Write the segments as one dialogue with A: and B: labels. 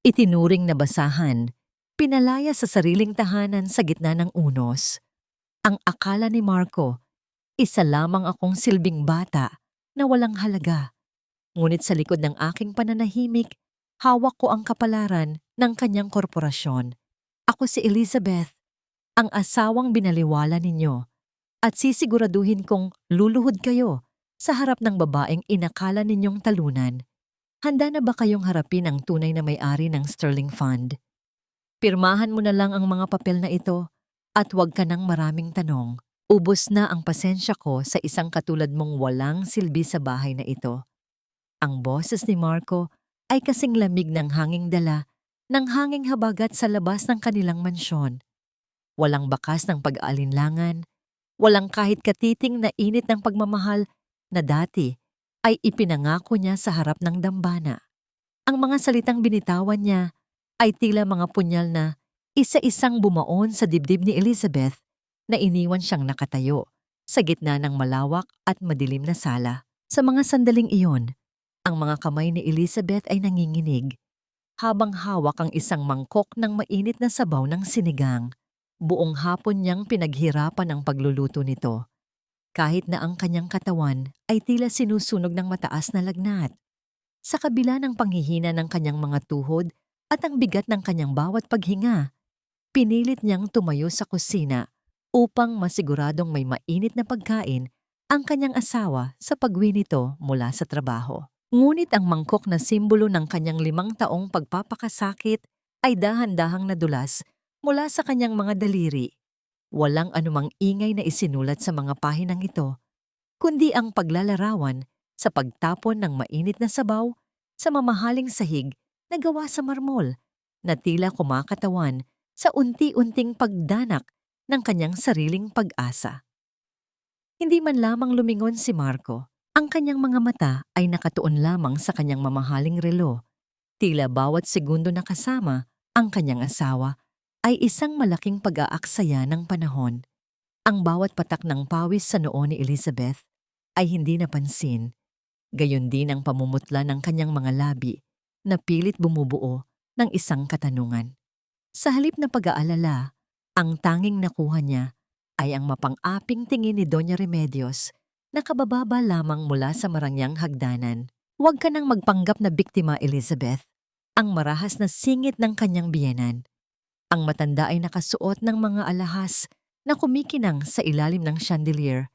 A: Itinuring na basahan, pinalaya sa sariling tahanan sa gitna ng unos. Ang akala ni Marco, isa lamang akong silbing bata na walang halaga. Ngunit sa likod ng aking pananahimik, hawak ko ang kapalaran ng kanyang korporasyon. Ako si Elizabeth, ang asawang binaliwala ninyo, at sisiguraduhin kong luluhod kayo sa harap ng babaeng inakala ninyong talunan. Handa na ba kayong harapin ang tunay na may-ari ng Sterling Fund? Pirmahan mo na lang ang mga papel na ito at huwag ka ng maraming tanong. Ubos na ang pasensya ko sa isang katulad mong walang silbi sa bahay na ito. Ang boses ni Marco ay kasing lamig ng hanging dala ng hanging habagat sa labas ng kanilang mansyon. Walang bakas ng pag-aalinlangan, walang kahit katiting na init ng pagmamahal na dati ay ipinangako niya sa harap ng dambana. Ang mga salitang binitawan niya ay tila mga punyal na isa-isang bumaon sa dibdib ni Elizabeth na iniwan siyang nakatayo sa gitna ng malawak at madilim na sala. Sa mga sandaling iyon, ang mga kamay ni Elizabeth ay nanginginig habang hawak ang isang mangkok ng mainit na sabaw ng sinigang. Buong hapon niyang pinaghirapan ang pagluluto nito, kahit na ang kanyang katawan ay tila sinusunog ng mataas na lagnat. Sa kabila ng panghihina ng kanyang mga tuhod at ang bigat ng kanyang bawat paghinga, pinilit niyang tumayo sa kusina upang masiguradong may mainit na pagkain ang kanyang asawa sa pag-uwi nito mula sa trabaho. Ngunit ang mangkok na simbolo ng kanyang 5 taong pagpapakasakit ay dahan-dahang nadulas mula sa kanyang mga daliri. Walang anumang ingay na isinulat sa mga pahinang ito, kundi ang paglalarawan sa pagtapon ng mainit na sabaw sa mamahaling sahig na gawa sa marmol na tila kumakatawan sa unti-unting pagdanak ng kanyang sariling pag-asa. Hindi man lamang lumingon si Marco, ang kanyang mga mata ay nakatuon lamang sa kanyang mamahaling relo. Tila bawat segundo na kasama ang kanyang asawa ay isang malaking pag-aaksaya ng panahon. Ang bawat patak ng pawis sa noo ni Elizabeth ay hindi napansin. Gayon din ang pamumutla ng kanyang mga labi na pilit bumubuo ng isang katanungan. Sa halip na pag-aalala, ang tanging nakuha niya ay ang mapang-aping tingin ni Doña Remedios na kabababa lamang mula sa marangyang hagdanan. Huwag ka nang magpanggap na biktima, Elizabeth. Ang marahas na singit ng kanyang biyenan. Ang matanda ay nakasuot ng mga alahas na kumikinang sa ilalim ng chandelier.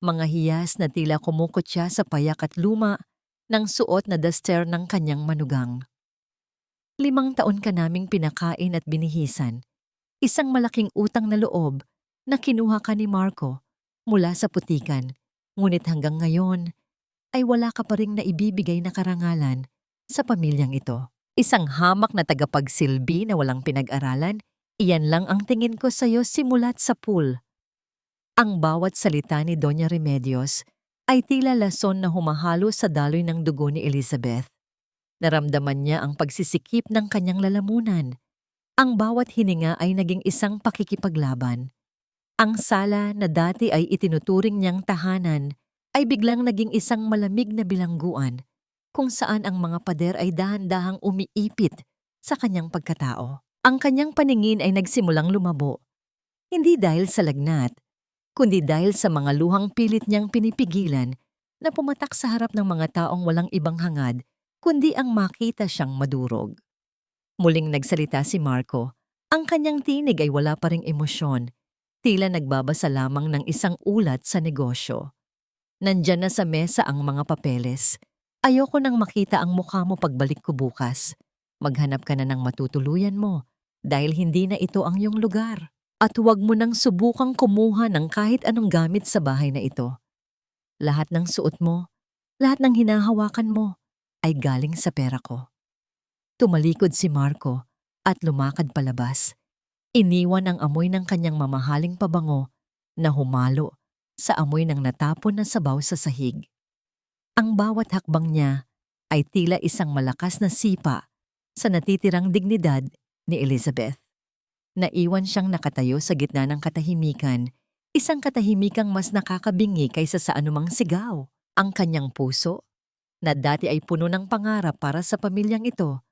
A: Mga hiyas na tila kumukutya sa payak at luma ng suot na daster ng kanyang manugang. 5 taon ka naming pinakain at binihisan. Isang malaking utang na loob na kinuha ka ni Marco mula sa putikan. Ngunit hanggang ngayon ay wala ka pa ring naibibigay na karangalan sa pamilyang ito. Isang hamak na tagapagsilbi na walang pinag-aralan, iyan lang ang tingin ko sa'yo simulat sa pool. Ang bawat salita ni Doña Remedios ay tila lason na humahalo sa daloy ng dugo ni Elizabeth. Naramdaman niya ang pagsisikip ng kanyang lalamunan. Ang bawat hininga ay naging isang pakikipaglaban. Ang sala na dati ay itinuturing niyang tahanan ay biglang naging isang malamig na bilangguan kung saan ang mga pader ay dahan-dahang umiipit sa kanyang pagkatao. Ang kanyang paningin ay nagsimulang lumabo. Hindi dahil sa lagnat, kundi dahil sa mga luhang pilit niyang pinipigilan na pumatak sa harap ng mga taong walang ibang hangad kundi ang makita siyang madurog. Muling nagsalita si Marco. Ang kanyang tinig ay wala pa ring emosyon, tila nagbabasa lamang ng isang ulat sa negosyo. Nandyan na sa mesa ang mga papeles. Ayoko nang makita ang mukha mo pagbalik ko bukas. Maghanap ka na ng matutuluyan mo dahil hindi na ito ang iyong lugar. At huwag mo nang subukang kumuha ng kahit anong gamit sa bahay na ito. Lahat ng suot mo, lahat ng hinahawakan mo ay galing sa pera ko. Tumalikod si Marco at lumakad palabas. Iniwan ang amoy ng kanyang mamahaling pabango na humalo sa amoy ng natapon na sabaw sa sahig. Ang bawat hakbang niya ay tila isang malakas na sipa sa natitirang dignidad ni Elizabeth. Naiwan siyang nakatayo sa gitna ng katahimikan, isang katahimikang mas nakakabingi kaysa sa anumang sigaw. Ang kanyang puso, na dati ay puno ng pangarap para sa pamilyang ito,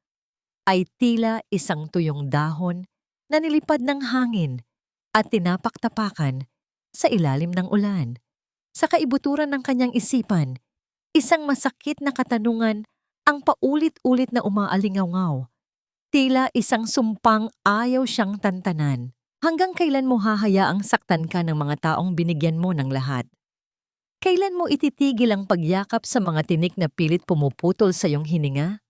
A: ay tila isang tuyong dahon na nilipad ng hangin at tinapak-tapakan sa ilalim ng ulan. Sa kaibuturan ng kanyang isipan, isang masakit na katanungan ang paulit-ulit na umaalingaw-ngaw. Tila isang sumpang ayaw siyang tantanan. Hanggang kailan mo hahayaang saktan ka ng mga taong binigyan mo ng lahat? Kailan mo ititigil ang pagyakap sa mga tinik na pilit pumuputol sa iyong hininga?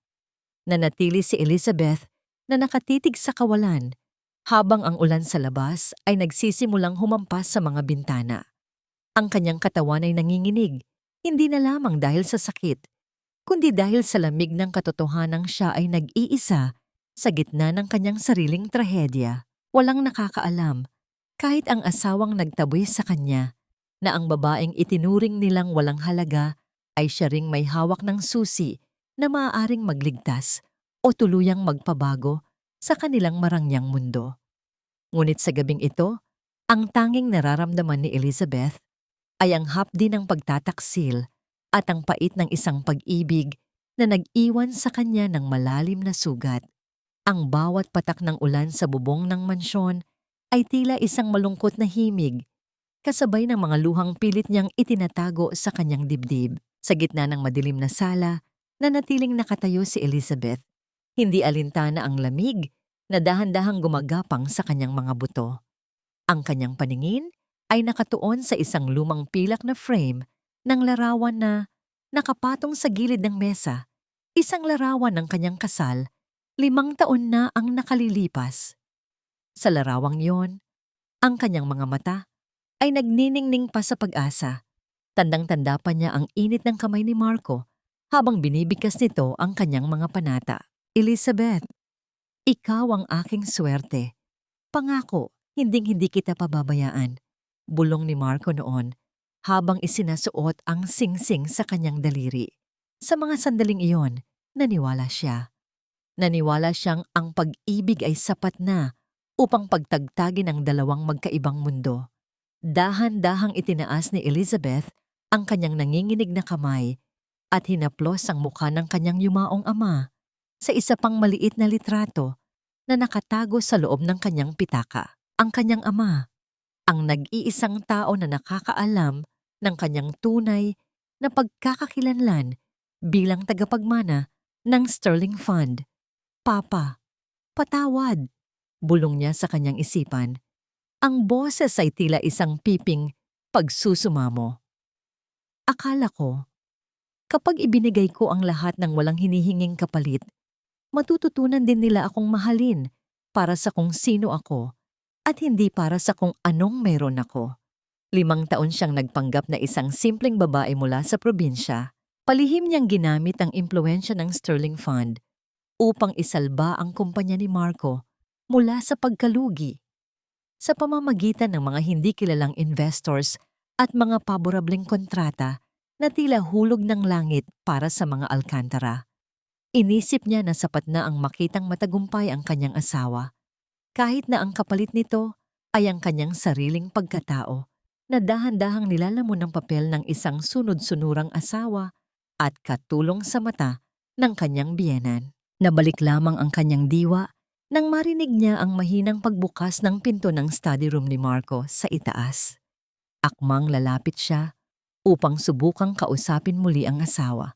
A: Nanatili si Elizabeth na nakatitig sa kawalan habang ang ulan sa labas ay nagsisimulang humampas sa mga bintana. Ang kanyang katawan ay nanginginig, hindi na lamang dahil sa sakit, kundi dahil sa lamig ng katotohanang siya ay nag-iisa sa gitna ng kanyang sariling trahedya. Walang nakakaalam, kahit ang asawang nagtaboy sa kanya, na ang babaeng itinuring nilang walang halaga ay siya ring may hawak ng susi na maaaring magligtas o tuluyang magpabago sa kanilang marangyang mundo. Ngunit sa gabing ito, ang tanging nararamdaman ni Elizabeth ay ang hapdi ng pagtataksil at ang pait ng isang pag-ibig na nag-iwan sa kanya ng malalim na sugat. Ang bawat patak ng ulan sa bubong ng mansyon ay tila isang malungkot na himig, kasabay ng mga luhang pilit niyang itinatago sa kanyang dibdib. Sa gitna ng madilim na sala, nanatiling nakatayo si Elizabeth. Hindi alintana ang lamig na dahan-dahang gumagapang sa kanyang mga buto. Ang kanyang paningin ay nakatuon sa isang lumang pilak na frame ng larawan na nakapatong sa gilid ng mesa. Isang larawan ng kanyang kasal, 5 taon na ang nakalilipas. Sa larawang yon, ang kanyang mga mata ay nagniningning pa sa pag-asa. Tandang-tanda pa niya ang init ng kamay ni Marco habang binibigkas nito ang kanyang mga panata. Elizabeth, ikaw ang aking swerte. Pangako, hinding-hindi kita pababayaan. Bulong ni Marco noon habang isinasuot ang singsing sa kanyang daliri. Sa mga sandaling iyon, naniwala siya. Naniwala siyang ang pag-ibig ay sapat na upang pagtagtagin ang dalawang magkaibang mundo. Dahan-dahang itinaas ni Elizabeth ang kanyang nanginginig na kamay at hinaplos ang mukha ng kanyang yumaong ama sa isa pang maliit na litrato na nakatago sa loob ng kanyang pitaka. Ang kanyang ama, ang nag-iisang tao na nakakaalam ng kanyang tunay na pagkakakilanlan bilang tagapagmana ng Sterling Fund. Papa, patawad, bulong niya sa kanyang isipan. Ang boses ay tila isang piping pagsusumamo. Akala ko, kapag ibinigay ko ang lahat ng walang hinihinging kapalit, matututunan din nila akong mahalin para sa kung sino ako at hindi para sa kung anong meron ako. 5 taon siyang nagpanggap na isang simpleng babae mula sa probinsya. Palihim niyang ginamit ang impluwensya ng Sterling Fund upang isalba ang kumpanya ni Marco mula sa pagkalugi. Sa pamamagitan ng mga hindi kilalang investors at mga paborableng kontrata na tila hulog ng langit para sa mga Alcantara. Inisip niya na sapat na ang makitang matagumpay ang kanyang asawa, kahit na ang kapalit nito ay ang kanyang sariling pagkatao na dahan-dahang nilalamon ng papel ng isang sunod-sunurang asawa at katulong sa mata ng kanyang biyenan. Nabalik lamang ang kanyang diwa nang marinig niya ang mahinang pagbukas ng pinto ng study room ni Marco sa itaas. Akmang lalapit siya upang subukang kausapin muli ang asawa.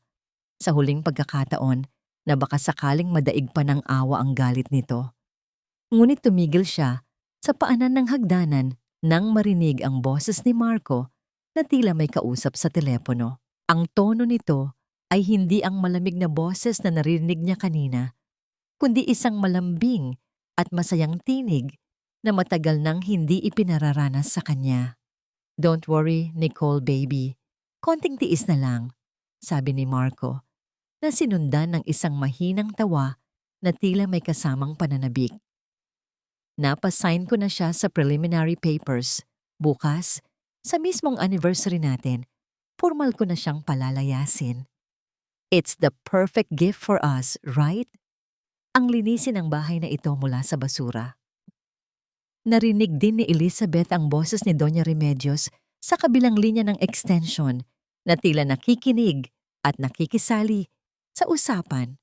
A: Sa huling pagkakataon na baka sakaling madaig pa ng awa ang galit nito. Ngunit tumigil siya sa paanan ng hagdanan nang marinig ang boses ni Marco na tila may kausap sa telepono. Ang tono nito ay hindi ang malamig na boses na narinig niya kanina, kundi isang malambing at masayang tinig na matagal nang hindi ipinararanas sa kanya. Don't worry, Nicole baby. Konting tiis na lang, sabi ni Marco, na sinundan ng isang mahinang tawa na tila may kasamang pananabik. Napasign ko na siya sa preliminary papers. Bukas, sa mismong anniversary natin, formal ko na siyang palalayasin. It's the perfect gift for us, right? Ang linisin ng bahay na ito mula sa basura. Narinig din ni Elizabeth ang boses ni Doña Remedios sa kabilang linya ng extension na tila nakikinig at nakikisali sa usapan.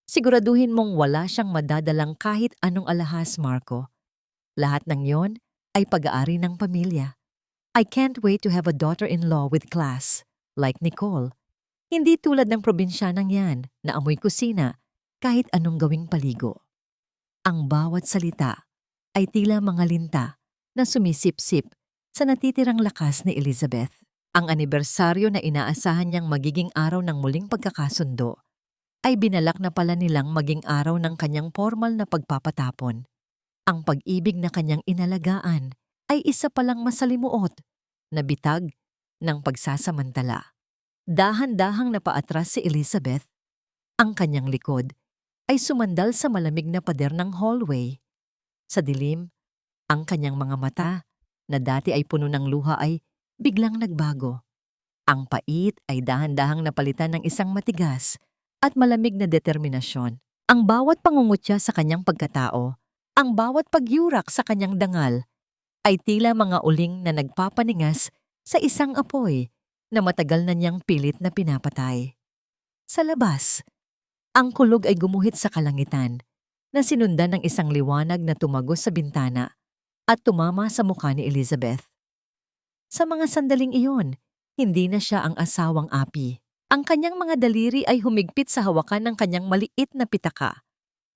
A: Siguraduhin mong wala siyang madadalang kahit anong alahas, Marco. Lahat ng yon ay pag-aari ng pamilya. I can't wait to have a daughter-in-law with class, like Nicole. Hindi tulad ng probinsyanang yan na amoy kusina kahit anong gawing paligo. Ang bawat salita ay tila mga linta na sumisip-sip sa natitirang lakas ni Elizabeth. Ang anibersaryo na inaasahan niyang magiging araw ng muling pagkakasundo ay binalak na pala nilang maging araw ng kanyang formal na pagpapatapon. Ang pag-ibig na kanyang inalagaan ay isa palang masalimuot na bitag ng pagsasamantala. Dahan-dahang napaatras si Elizabeth. Ang kanyang likod ay sumandal sa malamig na pader ng hallway. Sa dilim, ang kanyang mga mata na dati ay puno ng luha ay biglang nagbago. Ang pait ay dahan-dahang napalitan ng isang matigas at malamig na determinasyon. Ang bawat pangungutya sa kanyang pagkatao, ang bawat pagyurak sa kanyang dangal, ay tila mga uling na nagpapaningas sa isang apoy na matagal na niyang pilit na pinapatay. Sa labas, ang kulog ay gumuhit sa kalangitan na sinundan ng isang liwanag na tumagos sa bintana at tumama sa mukha ni Elizabeth. Sa mga sandaling iyon, hindi na siya ang asawang api. Ang kanyang mga daliri ay humigpit sa hawakan ng kanyang maliit na pitaka,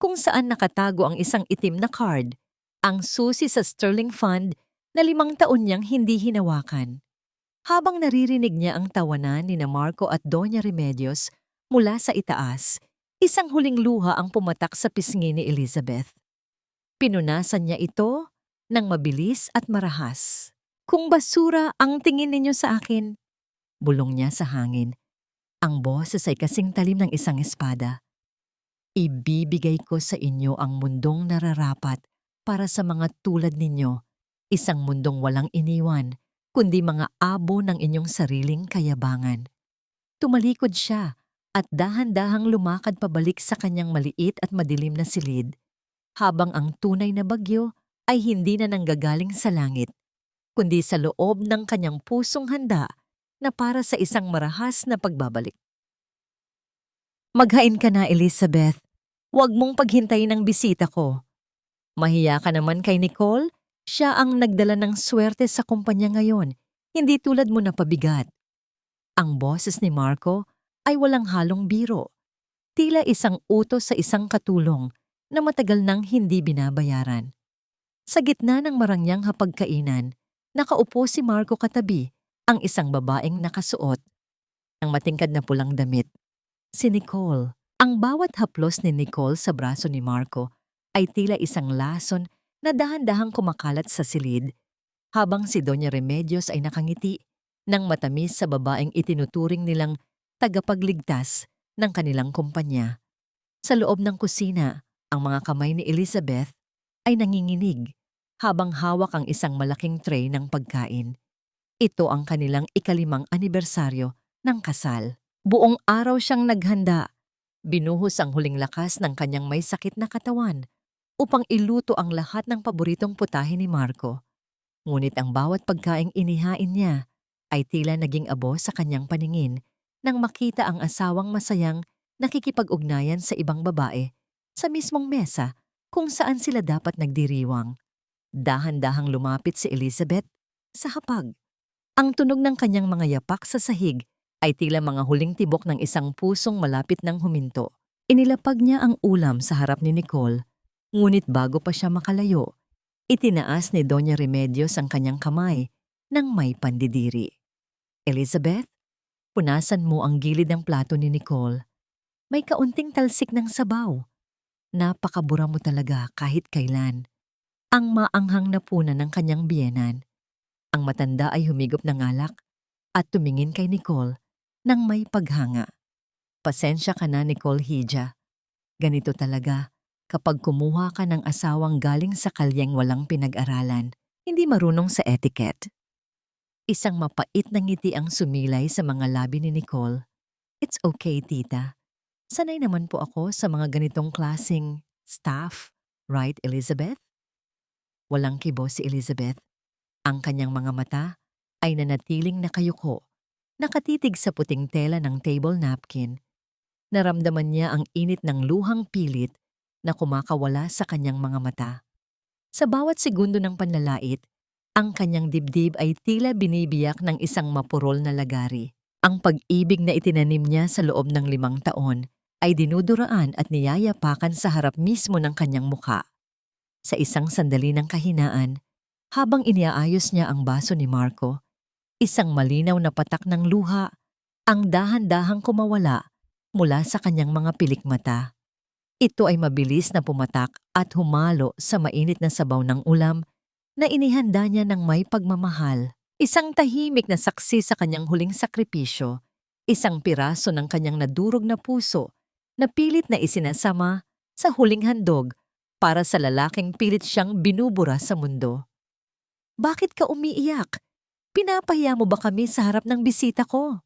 A: kung saan nakatago ang isang itim na card, ang susi sa Sterling Fund na 5 taon niyang hindi hinawakan. Habang naririnig niya ang tawanan ni Marco at Doña Remedios mula sa itaas, isang huling luha ang pumatak sa pisngi ni Elizabeth. Pinunasan niya ito ng mabilis at marahas. "Kung basura ang tingin ninyo sa akin," bulong niya sa hangin. Ang boses ay kasing talim ng isang espada. "Ibibigay ko sa inyo ang mundong nararapat para sa mga tulad ninyo, isang mundong walang iniwan, kundi mga abo ng inyong sariling kayabangan." Tumalikod siya at dahan-dahang lumakad pabalik sa kanyang maliit at madilim na silid, habang ang tunay na bagyo ay hindi na nanggagaling sa langit, kundi sa loob ng kanyang pusong handa na para sa isang marahas na pagbabalik. "Maghain ka na, Elizabeth. Huwag mong paghintayin ang bisita ko. Mahiya ka naman kay Nicole. Siya ang nagdala ng swerte sa kumpanya ngayon, hindi tulad mo na pabigat." Ang boses ni Marco ay walang halong biro. Tila isang utos sa isang katulong na matagal nang hindi binabayaran. Sa gitna ng marangyang hapagkainan, nakaupo si Marco katabi ang isang babaeng nakasuot ng matingkad na pulang damit. Si Nicole. Ang bawat haplos ni Nicole sa braso ni Marco ay tila isang lason na dahan-dahang kumakalat sa silid, habang si Doña Remedios ay nakangiti ng matamis sa babaeng itinuturing nilang tagapagligtas ng kanilang kumpanya. Sa loob ng kusina, ang mga kamay ni Elizabeth ay nanginginig habang hawak ang isang malaking tray ng pagkain. Ito ang kanilang 5 anibersaryo ng kasal. Buong araw siyang naghanda. Binuhos ang huling lakas ng kanyang may sakit na katawan upang iluto ang lahat ng paboritong putahe ni Marco. Ngunit ang bawat pagkaing inihain niya ay tila naging abo sa kanyang paningin nang makita ang asawang masayang nakikipag-ugnayan sa ibang babae sa mismong mesa kung saan sila dapat nagdiriwang. Dahan-dahang lumapit si Elizabeth sa hapag. Ang tunog ng kanyang mga yapak sa sahig ay tila mga huling tibok ng isang pusong malapit ng huminto. Inilapag niya ang ulam sa harap ni Nicole, ngunit bago pa siya makalayo, itinaas ni Doña Remedios ang kanyang kamay ng may pandidiri. "Elizabeth, punasan mo ang gilid ng plato ni Nicole. May kaunting talsik ng sabaw. Napakabura mo talaga kahit kailan." Ang maanghang na punan ng kanyang biyenan. Ang matanda ay humigop ng alak at tumingin kay Nicole nang may paghanga. "Pasensya ka na, Nicole Hija. Ganito talaga kapag kumuha ka ng asawang galing sa kalyeng walang pinag-aralan, hindi marunong sa etiquette." Isang mapait na ngiti ang sumilay sa mga labi ni Nicole. "It's okay, tita. Sanay naman po ako sa mga ganitong klaseng staff, right, Elizabeth?" Walang kibo si Elizabeth. Ang kanyang mga mata ay nanatiling nakayuko, nakatitig sa puting tela ng table napkin. Naramdaman niya ang init ng luhang pilit na kumakawala sa kanyang mga mata. Sa bawat segundo ng panlalait, ang kanyang dibdib ay tila binibiyak ng isang mapurol na lagari. Ang pag-ibig na itinanim niya sa loob ng 5 taon ay dinuduraan at niyayapakan sa harap mismo ng kanyang mukha. Sa isang sandali ng kahinaan, habang iniaayos niya ang baso ni Marco, isang malinaw na patak ng luha ang dahan-dahang kumawala mula sa kanyang mga pilik mata. Ito ay mabilis na pumatak at humalo sa mainit na sabaw ng ulam na inihanda niya ng may pagmamahal. Isang tahimik na saksi sa kanyang huling sakripisyo, isang piraso ng kanyang nadurog na puso na pilit na isinasama sa huling handog para sa lalaking pilit siyang binubura sa mundo. Bakit ka umiiyak? Pinapahiya mo ba kami sa harap ng bisita ko?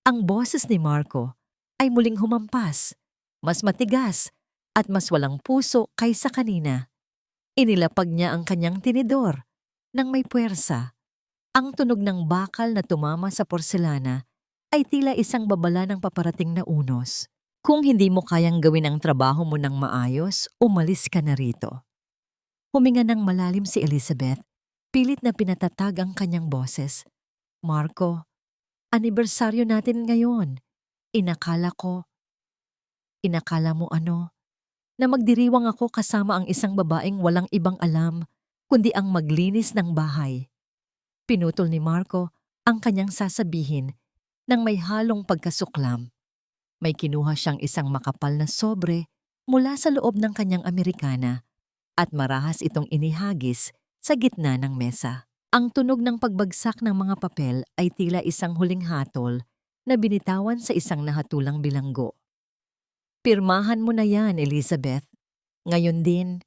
A: Ang boses ni Marco ay muling humampas, mas matigas at mas walang puso kaysa kanina. Inilapag niya ang kanyang tinidor nang may puwersa. Ang tunog ng bakal na tumama sa porselana ay tila isang babala ng paparating na unos. Kung hindi mo kayang gawin ang trabaho mo ng maayos, umalis ka na rito. Huminga ng malalim si Elizabeth, pilit na pinatatag ang kanyang boses. Marco, anibersaryo natin ngayon. Inakala mo ano? Na magdiriwang ako kasama ang isang babaeng walang ibang alam, kundi ang maglinis ng bahay. Pinutol ni Marco ang kanyang sasabihin nang may halong pagkasuklam. May kinuha siyang isang makapal na sobre mula sa loob ng kanyang Amerikana at marahas itong inihagis sa gitna ng mesa. Ang tunog ng pagbagsak ng mga papel ay tila isang huling hatol na binitawan sa isang nahatulang bilanggo. Pirmahan mo na yan, Elizabeth. Ngayon din,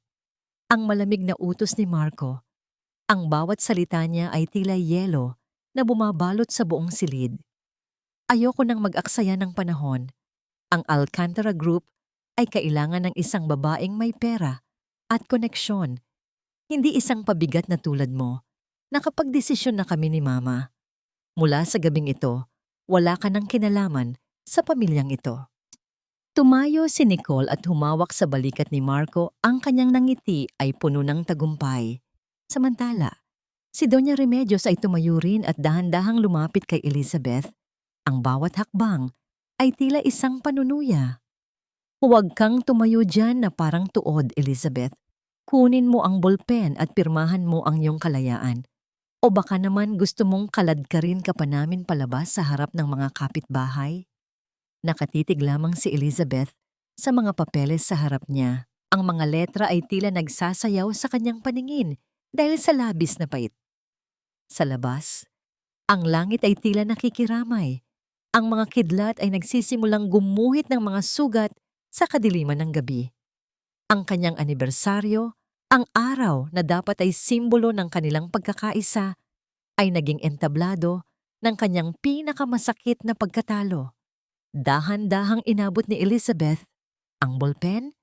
A: ang malamig na utos ni Marco. Ang bawat salita niya ay tila yelo na bumabalot sa buong silid. Ayoko nang mag-aksaya ng panahon. Ang Alcantara Group ay kailangan ng isang babaeng may pera at koneksyon, hindi isang pabigat na tulad mo. Nakapagdesisyon na kami ni Mama. Mula sa gabing ito, wala ka ng kinalaman sa pamilyang ito. Tumayo si Nicole at humawak sa balikat ni Marco, ang kanyang nangiti ay puno ng tagumpay. Samantala, si Doña Remedios ay tumayo rin at dahan-dahang lumapit kay Elizabeth. Ang bawat hakbang ay tila isang panunuya. Huwag kang tumayo dyan na parang tuod, Elizabeth. Kunin mo ang bolpen at pirmahan mo ang iyong kalayaan. O baka naman gusto mong kaladkarin ka pa namin palabas sa harap ng mga kapitbahay? Nakatitig lamang si Elizabeth sa mga papeles sa harap niya. Ang mga letra ay tila nagsasayaw sa kanyang paningin dahil sa labis na pait. Sa labas, ang langit ay tila nakikiramay. Ang mga kidlat ay nagsisimulang gumuhit ng mga sugat sa kadiliman ng gabi. Ang kanyang anibersaryo, ang araw na dapat ay simbolo ng kanilang pagkakaisa, ay naging entablado ng kanyang pinakamasakit na pagkatalo. Dahan-dahang inabot ni Elizabeth ang bolpen,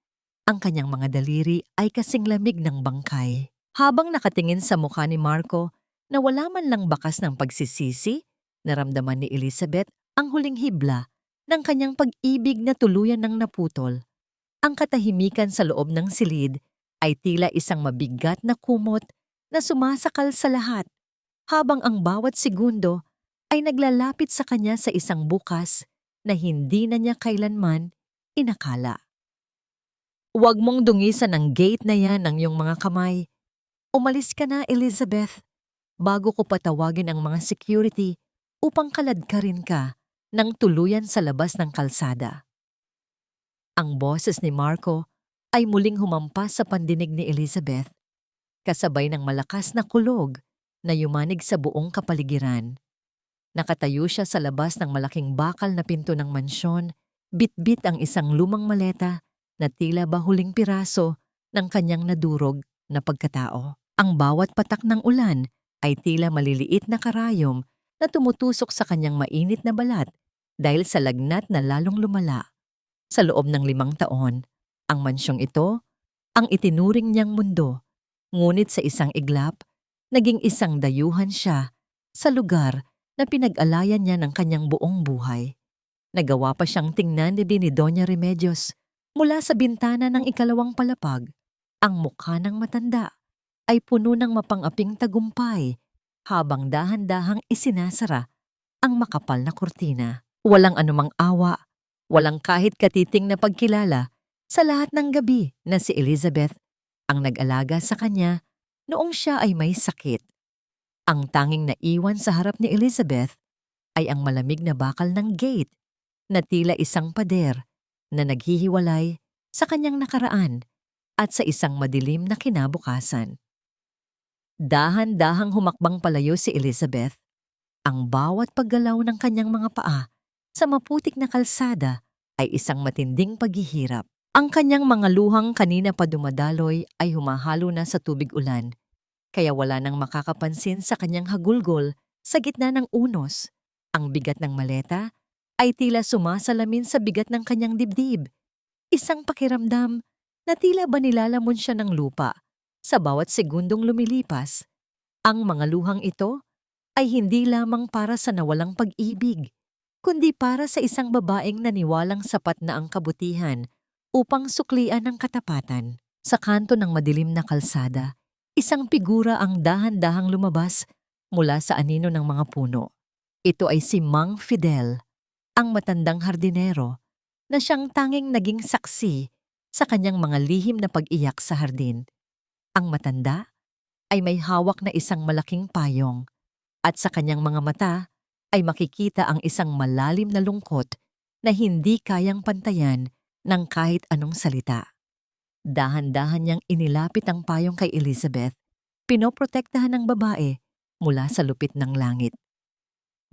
A: ang kanyang mga daliri ay kasing lamig ng bangkay. Habang nakatingin sa mukha ni Marco na wala man lang bakas ng pagsisisi, naramdaman ni Elizabeth ang huling hibla ng kanyang pag-ibig na tuluyan ng naputol. Ang katahimikan sa loob ng silid ay tila isang mabigat na kumot na sumasakal sa lahat, habang ang bawat segundo ay naglalapit sa kanya sa isang bukas na hindi na niya kailanman inakala. Huwag mong dungisan ang gate na yan ng iyong mga kamay. Umalis ka na, Elizabeth, bago ko patawagin ang mga security upang kaladkarin ka ng tuluyan sa labas ng kalsada. Ang boses ni Marco ay muling humampas sa pandinig ni Elizabeth, kasabay ng malakas na kulog na yumanig sa buong kapaligiran. Nakatayo siya sa labas ng malaking bakal na pinto ng mansyon, bitbit ang isang lumang maleta na tila ba huling piraso ng kanyang nadurog na pagkatao. Ang bawat patak ng ulan ay tila maliliit na karayom na tumutusok sa kanyang mainit na balat dahil sa lagnat na lalong lumala. Sa loob ng 5 taon, ang mansyong ito ang itinuring niyang mundo, ngunit sa isang iglap, naging isang dayuhan siya sa lugar na pinag-alayan niya ng kanyang buong buhay. Nagawa pa siyang tingnan ni Doña Remedios mula sa bintana ng ikalawang palapag. Ang mukha ng matanda ay puno ng mapang-aping tagumpay habang dahan-dahang isinasara ang makapal na kurtina. Walang anumang awa, walang kahit katiting na pagkilala sa lahat ng gabi na si Elizabeth ang nag-alaga sa kanya noong siya ay may sakit. Ang tanging naiwan sa harap ni Elizabeth ay ang malamig na bakal ng gate na tila isang pader na naghihiwalay sa kanyang nakaraan at sa isang madilim na kinabukasan. Dahan-dahang humakbang palayo si Elizabeth. Ang bawat paggalaw ng kanyang mga paa sa maputik na kalsada ay isang matinding paghihirap. Ang kanyang mga luhang kanina pa dumadaloy ay humahalo na sa tubig ulan, kaya wala nang makakapansin sa kanyang hagulgol sa gitna ng unos. Ang bigat ng maleta ay tila sumasalamin sa bigat ng kanyang dibdib. Isang pakiramdam na tila ba nilalamon siya ng lupa sa bawat segundong lumilipas. Ang mga luhang ito ay hindi lamang para sa nawalang pag-ibig, kundi para sa isang babaeng naniwalang sapat na ang kabutihan upang suklian ang katapatan. Sa kanto ng madilim na kalsada, isang figura ang dahan-dahang lumabas mula sa anino ng mga puno. Ito ay si Mang Fidel, ang matandang hardinero na siyang tanging naging saksi sa kanyang mga lihim na pag-iyak sa hardin. Ang matanda ay may hawak na isang malaking payong at sa kanyang mga mata ay makikita ang isang malalim na lungkot na hindi kayang pantayan ng kahit anong salita. Dahan-dahan niyang inilapit ang payong kay Elizabeth, pinoprotektahan ng babae mula sa lupit ng langit.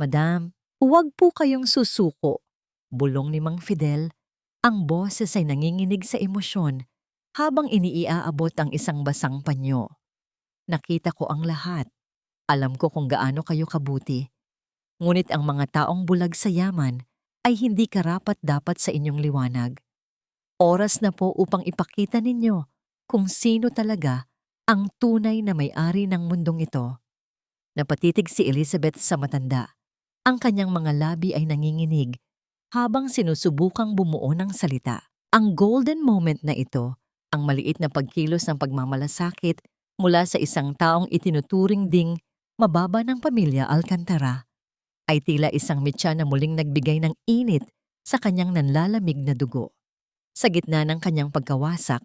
A: "Madam, huwag po kayong susuko," bulong ni Mang Fidel. Ang boses ay nanginginig sa emosyon habang iniiaabot ang isang basang panyo. "Nakita ko ang lahat. Alam ko kung gaano kayo kabuti. Ngunit ang mga taong bulag sa yaman ay hindi karapat-dapat sa inyong liwanag. Oras na po upang ipakita ninyo kung sino talaga ang tunay na may-ari ng mundong ito." Napatitig si Elizabeth sa matanda. Ang kanyang mga labi ay nanginginig habang sinusubukang bumuo ng salita. Ang golden moment na ito, ang maliit na pagkilos ng pagmamalasakit mula sa isang taong itinuturing ding mababa ng pamilya Alcantara, ay tila isang mitya na muling nagbigay ng init sa kanyang nanlalamig na dugo. Sa gitna ng kanyang pagkawasak,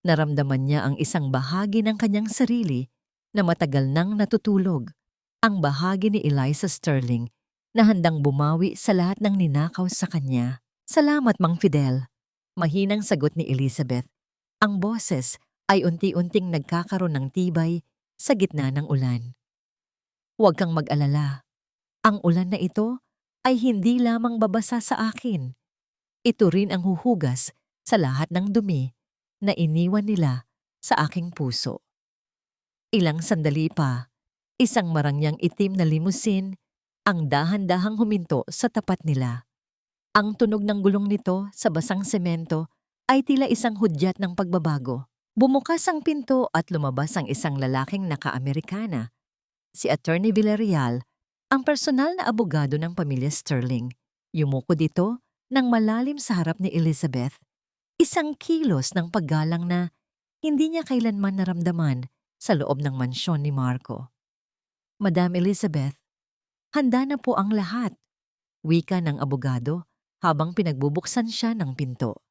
A: naramdaman niya ang isang bahagi ng kanyang sarili na matagal nang natutulog, ang bahagi ni Eliza Sterling na handang bumawi sa lahat ng ninakaw sa kanya. "Salamat, Mang Fidel," mahinang sagot ni Elizabeth. Ang boses ay unti-unting nagkakaroon ng tibay sa gitna ng ulan. "Huwag kang mag-alala. Ang ulan na ito ay hindi lamang babasa sa akin. Ito rin ang huhugas sa lahat ng dumi na iniwan nila sa aking puso." Ilang sandali pa, isang marangyang itim na limousine ang dahan-dahang huminto sa tapat nila. Ang tunog ng gulong nito sa basang semento ay tila isang hudyat ng pagbabago. Bumukas ang pinto at lumabas ang isang lalaking naka-Amerikana, si Attorney Villarreal, ang personal na abogado ng pamilya Sterling. Yumuko dito ng malalim sa harap ni Elizabeth, isang kilos ng paggalang na hindi niya kailanman naramdaman sa loob ng mansyon ni Marco. "Madam Elizabeth, handa na po ang lahat," wika ng abogado habang pinagbubuksan siya ng pinto.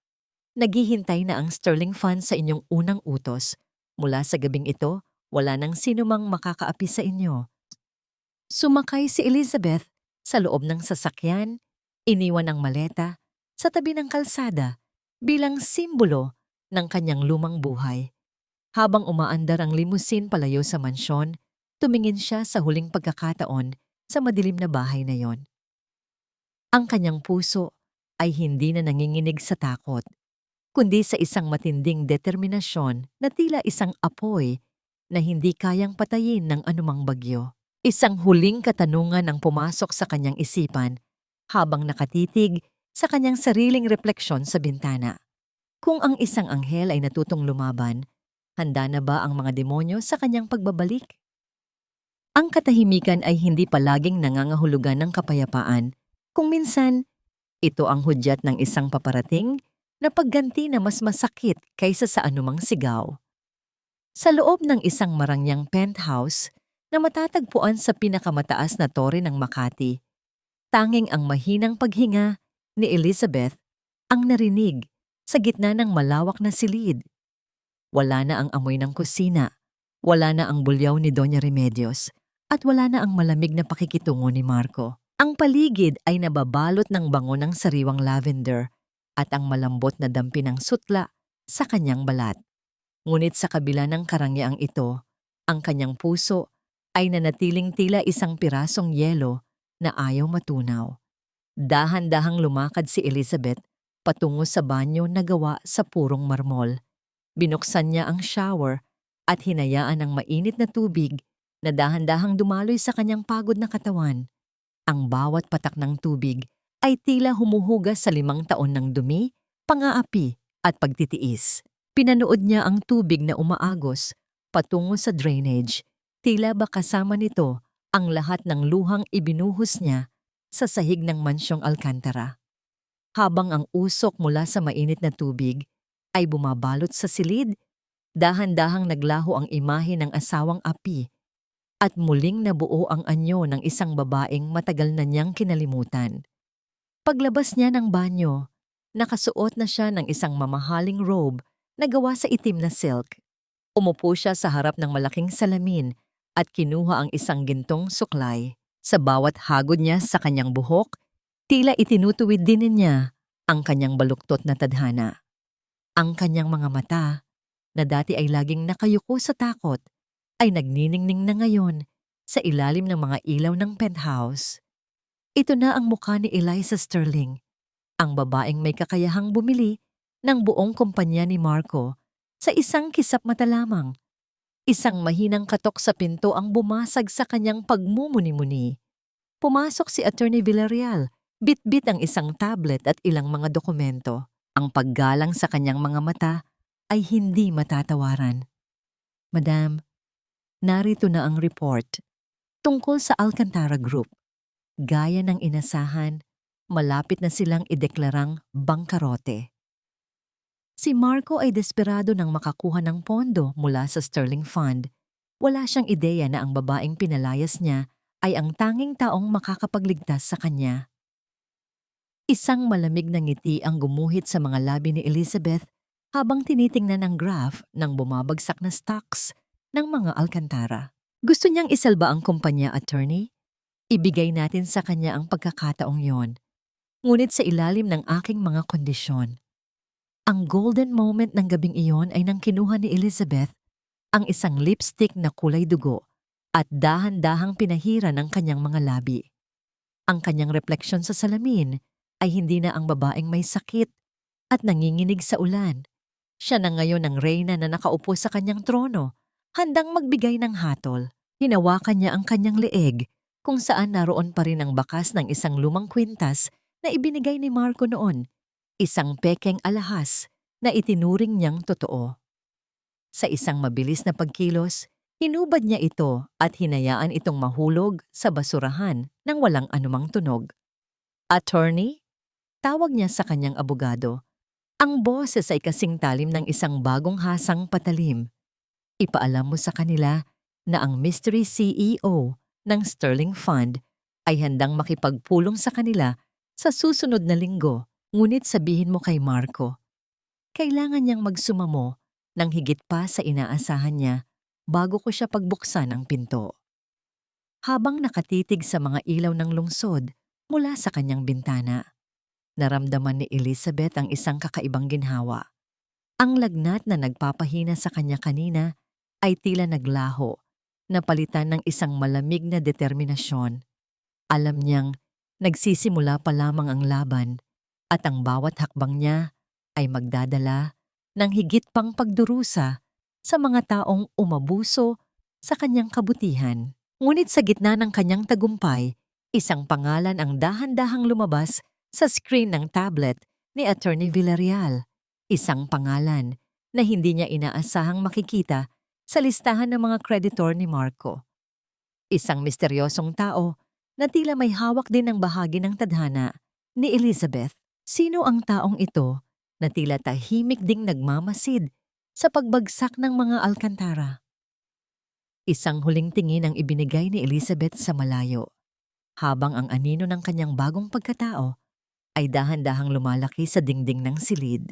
A: "Naghihintay na ang Sterling Fund sa inyong unang utos. Mula sa gabing ito, wala nang sinumang makakaapi sa inyo." Sumakay si Elizabeth sa loob ng sasakyan, iniwan ang maleta sa tabi ng kalsada bilang simbolo ng kanyang lumang buhay. Habang umaandar ang limousine palayo sa mansyon, tumingin siya sa huling pagkakataon sa madilim na bahay na yon. Ang kanyang puso ay hindi na nanginginig sa takot, kundi sa isang matinding determinasyon na tila isang apoy na hindi kayang patayin ng anumang bagyo. Isang huling katanungan ang pumasok sa kanyang isipan habang nakatitig sa kanyang sariling refleksyon sa bintana. Kung ang isang anghel ay natutong lumaban, handa na ba ang mga demonyo sa kanyang pagbabalik? Ang katahimikan ay hindi palaging nangangahulugan ng kapayapaan. Kung minsan, Ito ang hudyat ng isang paparating na pagganti na mas masakit kaysa sa anumang sigaw. Sa loob ng isang marangyang penthouse na matatagpuan sa pinakamataas na tore ng Makati, tanging ang mahinang paghinga ni Elizabeth ang narinig sa gitna ng malawak na silid. Wala na ang amoy ng kusina, wala na ang bulyaw ni Doña Remedios, at wala na ang malamig na pakikitungo ni Marco. Ang paligid ay nababalot ng bango ng sariwang lavender at ang malambot na dampi ng sutla sa kanyang balat. Ngunit sa kabila ng karangyang ito, ang kanyang puso ay nanatiling tila isang pirasong yelo na ayaw matunaw. Dahan-dahang lumakad si Elizabeth patungo sa banyo na gawa sa purong marmol. Binuksan niya ang shower at hinayaan ang mainit na tubig na dahan-dahang dumaloy sa kanyang pagod na katawan. Ang bawat patak ng tubig ay tila humuhugas sa 5 taon ng dumi, pang-aapi at pagtitiis. Pinanood niya ang tubig na umaagos patungo sa drainage. Tila ba kasama nito ang lahat ng luhang ibinuhos niya sa sahig ng mansyong Alcantara. Habang ang usok mula sa mainit na tubig ay bumabalot sa silid, dahan-dahang naglaho ang imahe ng asawang api at muling nabuo ang anyo ng isang babaeng matagal na niyang kinalimutan. Paglabas niya ng banyo, nakasuot na siya ng isang mamahaling robe na gawa sa itim na silk. Umupo siya sa harap ng malaking salamin at kinuha ang isang gintong suklay. Sa bawat hagod niya sa kanyang buhok, tila itinutuwid din niya ang kanyang baluktot na tadhana. Ang kanyang mga mata, na dati ay laging nakayuko sa takot, ay nagniningning na ngayon sa ilalim ng mga ilaw ng penthouse. Ito na ang mukha ni Eliza Sterling, ang babaeng may kakayahang bumili ng buong kumpanya ni Marco sa isang kisap mata lamang. Isang mahinang katok sa pinto ang bumasag sa kanyang pagmumuni-muni. Pumasok si Attorney Villarreal, bit-bit ang isang tablet at ilang mga dokumento. Ang paggalang sa kanyang mga mata ay hindi matatawaran. Madam, narito na ang report tungkol sa Alcantara Group. Gaya ng inasahan, malapit na silang ideklarang bangkarote. Si Marco ay desperado nang makakuha ng pondo mula sa Sterling Fund. Wala siyang ideya na ang babaeng pinalayas niya ay ang tanging taong makakapagligtas sa kanya. Isang malamig na ngiti ang gumuhit sa mga labi ni Elizabeth habang tinitingnan ang graph ng bumabagsak na stocks ng mga Alcantara. Gusto niyang isalba ang kumpanya, attorney? Ibigay natin sa kanya ang pagkakataong yon, ngunit sa ilalim ng aking mga kondisyon. Ang golden moment ng gabing iyon ay nang kinuha ni Elizabeth ang isang lipstick na kulay dugo at dahan-dahang pinahira ng kanyang mga labi. Ang kanyang refleksyon sa salamin ay hindi na ang babaeng may sakit at nanginginig sa ulan. Siya na ngayon ang reyna na nakaupo sa kanyang trono, handang magbigay ng hatol. Hinawakan niya ang kanyang leeg kung saan naroon pa rin ang bakas ng isang lumang kwintas na ibinigay ni Marco noon, isang pekeng alahas na itinuring niyang totoo. Sa isang mabilis na pagkilos, hinubad niya ito at hinayaan itong mahulog sa basurahan nang walang anumang tunog. Attorney? Tawag niya sa kanyang abogado. Ang boses ay kasing talim ng isang bagong hasang patalim. Ipaalam mo sa kanila na ang mystery CEO ng Sterling Fund ay handang makipagpulong sa kanila sa susunod na linggo, ngunit sabihin mo kay Marco, kailangan niyang magsumamo ng higit pa sa inaasahan niya bago ko siya pagbuksan ang pinto. Habang nakatitig sa mga ilaw ng lungsod mula sa kanyang bintana, naramdaman ni Elizabeth ang isang kakaibang ginhawa. Ang lagnat na nagpapahina sa kanya kanina ay tila naglaho, napalitan ng isang malamig na determinasyon. Alam niyang nagsisimula pa lamang ang laban at ang bawat hakbang niya ay magdadala ng higit pang pagdurusa sa mga taong umabuso sa kanyang kabutihan. Ngunit sa gitna ng kanyang tagumpay, isang pangalan ang dahan-dahang lumabas sa screen ng tablet ni Attorney Villarreal. Isang pangalan na hindi niya inaasahang makikita sa listahan ng mga kreditor ni Marco. Isang misteryosong tao na tila may hawak din ng bahagi ng tadhana ni Elizabeth. Sino ang taong ito na tila tahimik ding nagmamasid sa pagbagsak ng mga alkantara? Isang huling tingin ang ibinigay ni Elizabeth sa malayo, habang ang anino ng kanyang bagong pagkatao ay dahan-dahang lumalaki sa dingding ng silid.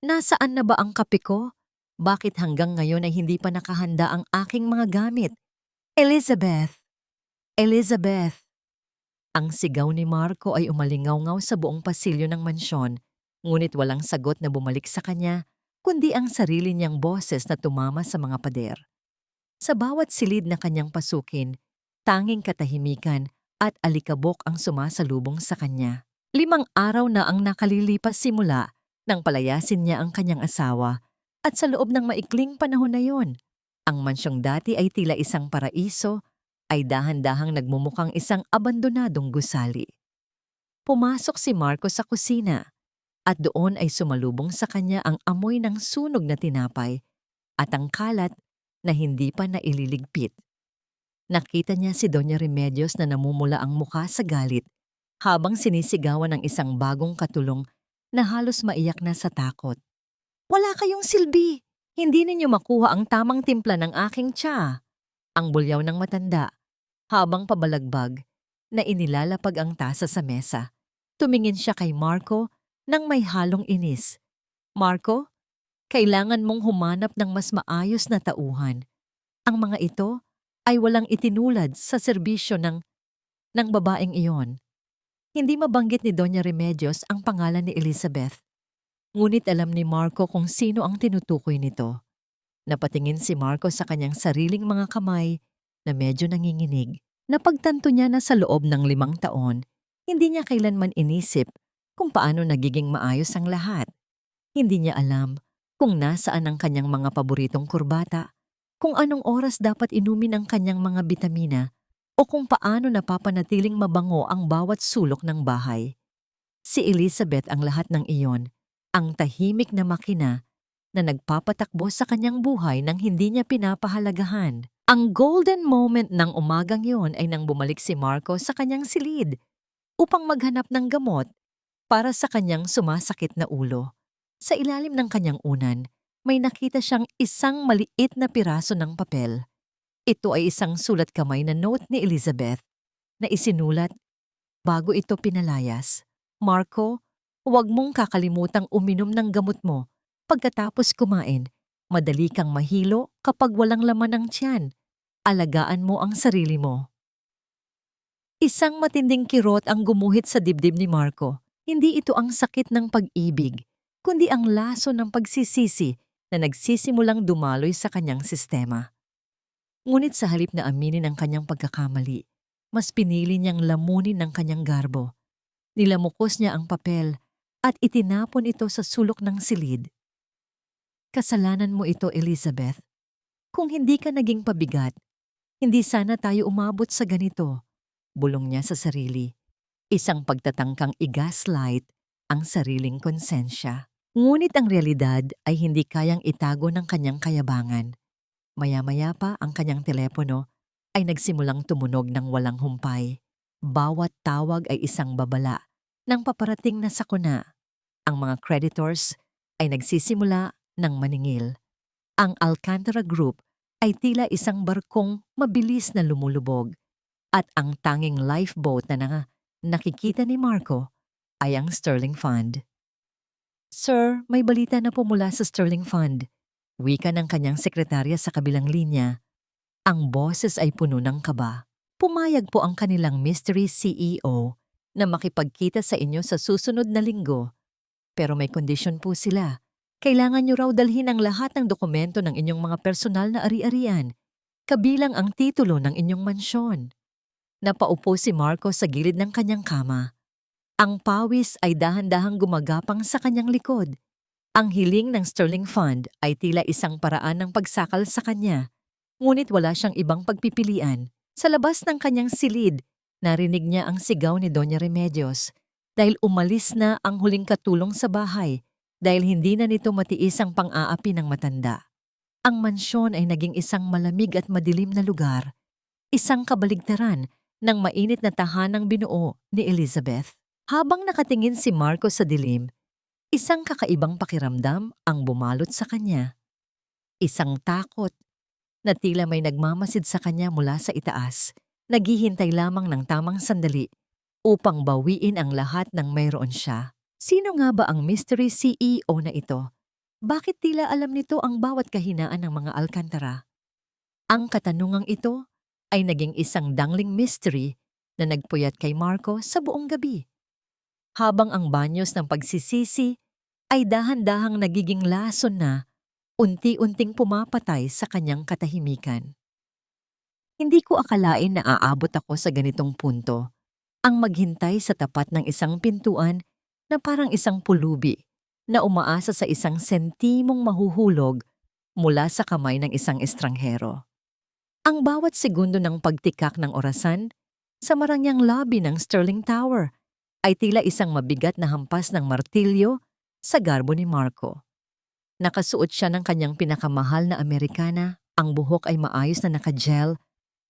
A: Nasaan na ba ang kape ko? Bakit hanggang ngayon ay hindi pa nakahanda ang aking mga gamit? Elizabeth! Elizabeth! Ang sigaw ni Marco ay umalingaw-ngaw sa buong pasilyo ng mansyon, ngunit walang sagot na bumalik sa kanya, kundi ang sarili niyang boses na tumama sa mga pader. Sa bawat silid na kanyang pasukin, tanging katahimikan at alikabok ang sumasalubong sa kanya. 5 araw na ang nakalilipas simula nang palayasin niya ang kanyang asawa, at sa loob ng maikling panahon na yon, ang mansyong dati ay tila isang paraiso ay dahan-dahang nagmumukhang isang abandonadong gusali. Pumasok si Marco sa kusina at doon ay sumalubong sa kanya ang amoy ng sunog na tinapay at ang kalat na hindi pa naililigpit. Nakita niya si Doña Remedios na namumula ang mukha sa galit habang sinisigawan ng isang bagong katulong na halos maiyak na sa takot. "Wala kayong silbi! Hindi ninyo makuha ang tamang timpla ng aking tsa!" Ang bulyaw ng matanda, habang pabalagbag na inilalapag ang tasa sa mesa. Tumingin siya kay Marco nang may halong inis. "Marco, kailangan mong humanap ng mas maayos na tauhan. Ang mga ito ay walang itinulad sa serbisyo ng babaeng iyon." Hindi mabanggit ni Doña Remedios ang pangalan ni Elizabeth. Ngunit alam ni Marco kung sino ang tinutukoy nito. Napatingin si Marco sa kanyang sariling mga kamay na medyo nanginginig. Napagtanto niya na sa loob ng 5 taon, hindi niya kailanman inisip kung paano nagiging maayos ang lahat. Hindi niya alam kung nasaan ang kanyang mga paboritong kurbata, kung anong oras dapat inumin ang kanyang mga bitamina, o kung paano napapanatiling mabango ang bawat sulok ng bahay. Si Elizabeth ang lahat ng iyon, ang tahimik na makina na nagpapatakbo sa kanyang buhay nang hindi niya pinapahalagahan. Ang golden moment ng umagang yon ay nang bumalik si Marco sa kanyang silid upang maghanap ng gamot para sa kanyang sumasakit na ulo. Sa ilalim ng kanyang unan, may nakita siyang isang maliit na piraso ng papel. Ito ay isang sulat kamay na note ni Elizabeth na isinulat bago ito pinalayas. "Marco, huwag mong kakalimutang uminom ng gamot mo. Pagkatapos kumain, madali kang mahilo kapag walang laman ng tiyan. Alagaan mo ang sarili mo." Isang matinding kirot ang gumuhit sa dibdib ni Marco. Hindi ito ang sakit ng pag-ibig, kundi ang laso ng pagsisisi na nagsisimulang dumaloy sa kanyang sistema. Ngunit sa halip na aminin ang kanyang pagkakamali, mas pinili niyang lamunin ng kanyang garbo. Nilamukos niya ang papel at itinapon ito sa sulok ng silid. "Kasalanan mo ito, Elizabeth. Kung hindi ka naging pabigat, hindi sana tayo umabot sa ganito," bulong niya sa sarili. Isang pagtatangkang i-gaslight ang sariling konsensya. Ngunit ang realidad ay hindi kayang itago ng kanyang kayabangan. Maya-maya pa ang kanyang telepono ay nagsimulang tumunog ng walang humpay. Bawat tawag ay isang babala ng paparating na sakuna. Ang mga creditors ay nagsisimula ng maningil. Ang Alcantara Group ay tila isang barkong mabilis na lumulubog, at ang tanging lifeboat na nakikita ni Marco ay ang Sterling Fund. "Sir, may balita na po mula sa Sterling Fund," wika ng kanyang sekretarya sa kabilang linya. Ang boses ay puno ng kaba. "Pumayag po ang kanilang mystery CEO na makipagkita sa inyo sa susunod na linggo. Pero may kondisyon po sila. Kailangan niyo raw dalhin ang lahat ng dokumento ng inyong mga personal na ari-arian, kabilang ang titulo ng inyong mansyon." Napaupo si Marco sa gilid ng kanyang kama. Ang pawis ay dahan-dahang gumagapang sa kanyang likod. Ang hiling ng Sterling Fund ay tila isang paraan ng pagsakal sa kanya, ngunit wala siyang ibang pagpipilian. Sa labas ng kanyang silid, narinig niya ang sigaw ni Doña Remedios dahil umalis na ang huling katulong sa bahay dahil hindi na nito matiis ang pang-aapi ng matanda. Ang mansyon ay naging isang malamig at madilim na lugar, isang kabaligtaran ng mainit na tahanang binuo ni Elizabeth. Habang nakatingin si Marco sa dilim, isang kakaibang pakiramdam ang bumalot sa kanya. Isang takot na tila may nagmamasid sa kanya mula sa itaas, naghihintay lamang ng tamang sandali upang bawiin ang lahat ng mayroon siya. Sino nga ba ang mystery CEO na ito? Bakit tila alam nito ang bawat kahinaan ng mga Alcantara? Ang katanungang ito ay naging isang dangling mystery na nagpuyat kay Marco sa buong gabi. Habang ang banyos ng pagsisisi ay dahan-dahang nagiging lason na unti-unting pumapatay sa kanyang katahimikan. Hindi ko akalain na aabot ako sa ganitong punto, ang maghintay sa tapat ng isang pintuan na parang isang pulubi na umaasa sa isang sentimong mahuhulog mula sa kamay ng isang estranghero. Ang bawat segundo ng pagtikak ng orasan sa marangyang lobby ng Sterling Tower ay tila isang mabigat na hampas ng martilyo sa garbo ni Marco. Nakasuot siya ng kanyang pinakamahal na Amerikana, ang buhok ay maayos na nakagel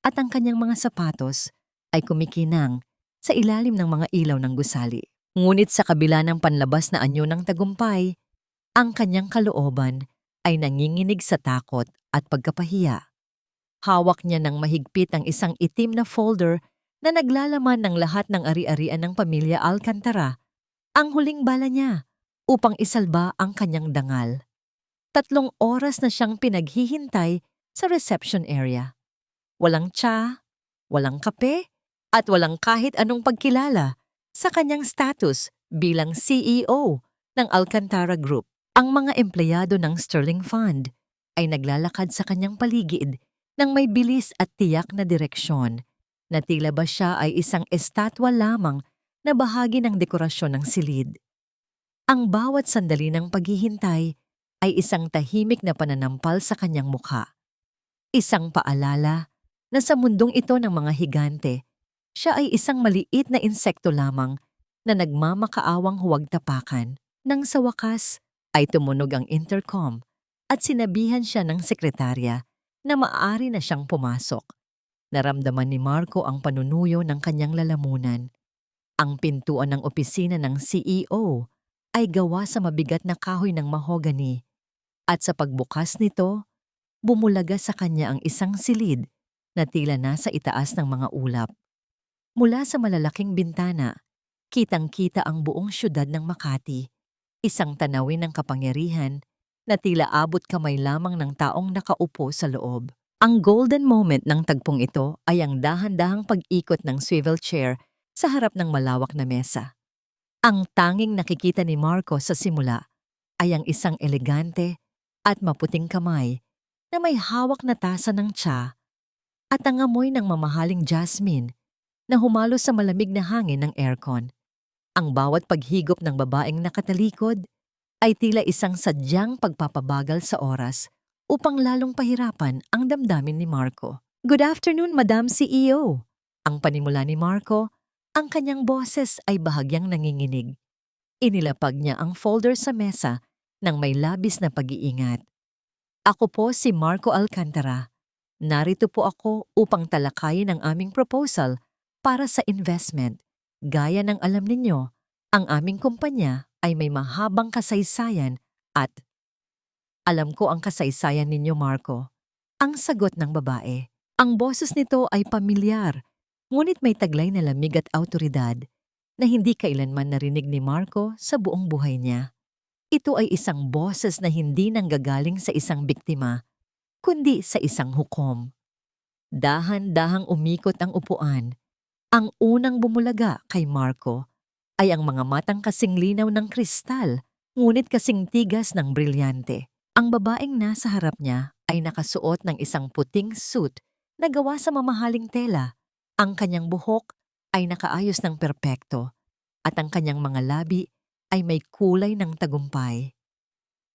A: at ang kanyang mga sapatos ay kumikinang sa ilalim ng mga ilaw ng gusali. Ngunit sa kabila ng panlabas na anyo ng tagumpay, ang kanyang kalooban ay nanginginig sa takot at pagkapahiya. Hawak niya ng mahigpit ang isang itim na folder na naglalaman ng lahat ng ari-arian ng pamilya Alcantara, ang huling bala niya upang isalba ang kanyang dangal. 3 oras na siyang pinaghihintay sa reception area. Walang tsa, walang kape, at walang kahit anong pagkilala sa kanyang status bilang CEO ng Alcantara Group. Ang mga empleyado ng Sterling Fund ay naglalakad sa kanyang paligid ng may bilis at tiyak na direksyon na tila ba siya ay isang estatwa lamang na bahagi ng dekorasyon ng silid. Ang bawat sandali ng paghihintay ay isang tahimik na pananampal sa kanyang mukha. Isang paalala na sa mundong ito ng mga higante, siya ay isang maliit na insekto lamang na nagmamakaawang huwag tapakan. Nang sa wakas ay tumunog ang intercom at sinabihan siya ng sekretarya na maaari na siyang pumasok. Naramdaman ni Marco ang panunuyo ng kanyang lalamunan. Ang pintuan ng opisina ng CEO ay gawa sa mabigat na kahoy ng mahogany at sa pagbukas nito, bumulaga sa kanya ang isang silid na tila nasa itaas ng mga ulap. Mula sa malalaking bintana, kitang-kita ang buong syudad ng Makati, isang tanawin ng kapangyarihan na tila abot kamay lamang ng taong nakaupo sa loob. Ang golden moment ng tagpong ito ay ang dahan-dahang pag-ikot ng swivel chair sa harap ng malawak na mesa. Ang tanging nakikita ni Marco sa simula ay ang isang elegante at maputing kamay na may hawak na tasa ng tsa at ang amoy ng mamahaling jasmine na humalo sa malamig na hangin ng aircon. Ang bawat paghigop ng babaeng nakatalikod ay tila isang sadyang pagpapabagal sa oras upang lalong pahirapan ang damdamin ni Marco. "Good afternoon, Madam CEO." Ang panimula ni Marco, ang kanyang boses ay bahagyang nanginginig. Inilapag niya ang folder sa mesa ng may labis na pag-iingat. "Ako po si Marco Alcantara. Narito po ako upang talakayin ang aming proposal para sa investment. Gaya ng alam ninyo, ang aming kumpanya ay may mahabang kasaysayan at..." "Alam ko ang kasaysayan ninyo, Marco." Ang sagot ng babae. Ang boses nito ay pamilyar, ngunit may taglay na lamig at awtoridad na hindi kailanman narinig ni Marco sa buong buhay niya. Ito ay isang boses na hindi nanggagaling sa isang biktima, kundi sa isang hukom. Dahan-dahang umikot ang upuan. Ang unang bumulaga kay Marco ay ang mga matang kasing linaw ng kristal, ngunit kasing tigas ng brilyante. Ang babaeng nasa harap niya ay nakasuot ng isang puting suit na gawa sa mamahaling tela. Ang kanyang buhok ay nakaayos ng perpekto at ang kanyang mga labi ay may kulay ng tagumpay.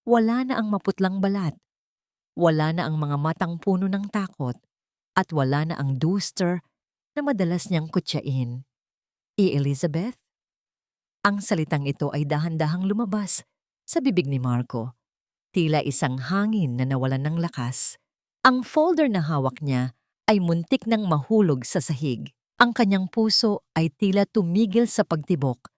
A: Wala na ang maputlang balat, wala na ang mga matang puno ng takot, at wala na ang duster na madalas niyang kutyain. "Elizabeth?" Ang salitang ito ay dahan-dahang lumabas sa bibig ni Marco. Tila isang hangin na nawalan ng lakas. Ang folder na hawak niya ay muntik nang mahulog sa sahig. Ang kanyang puso ay tila tumigil sa pagtibok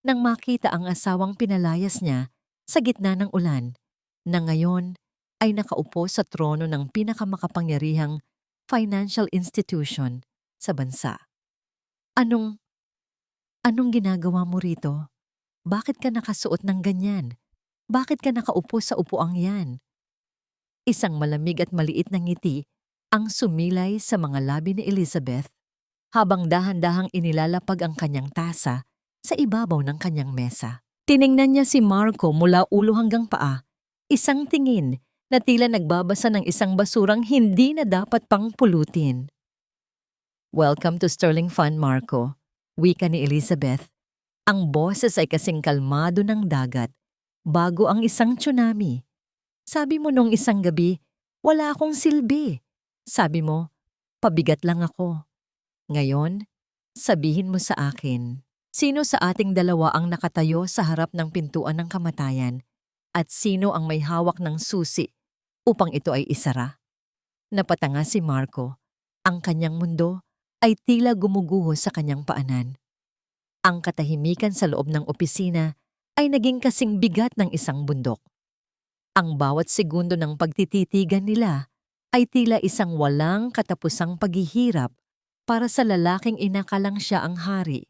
A: nang makita ang asawang pinalayas niya sa gitna ng ulan na ngayon ay nakaupo sa trono ng pinakamakapangyarihang financial institution sa bansa. Anong, anong ginagawa mo rito? Bakit ka nakasuot ng ganyan? Bakit ka nakaupo sa upuang yan? Isang malamig at maliit na ngiti ang sumilay sa mga labi ni Elizabeth habang dahan-dahang inilalapag ang kanyang tasa sa ibabaw ng kanyang mesa. Tiningnan niya si Marco mula ulo hanggang paa, isang tingin na tila nagbabasa ng isang basurang hindi na dapat pang pulutin. "Welcome to Sterling Fund, Marco," wika ni Elizabeth. Ang boses ay kasing kalmado ng dagat bago ang isang tsunami. "Sabi mo nung isang gabi, wala akong silbi. Sabi mo, pabigat lang ako. Ngayon, sabihin mo sa akin, sino sa ating dalawa ang nakatayo sa harap ng pintuan ng kamatayan at sino ang may hawak ng susi upang ito ay isara?" Napatanga si Marco. Ang kanyang mundo ay tila gumuguho sa kanyang paanan. Ang katahimikan sa loob ng opisina ay naging kasing bigat ng isang bundok. Ang bawat segundo ng pagtititigan nila ay tila isang walang katapusang paghihirap para sa lalaking inakalang siya ang hari,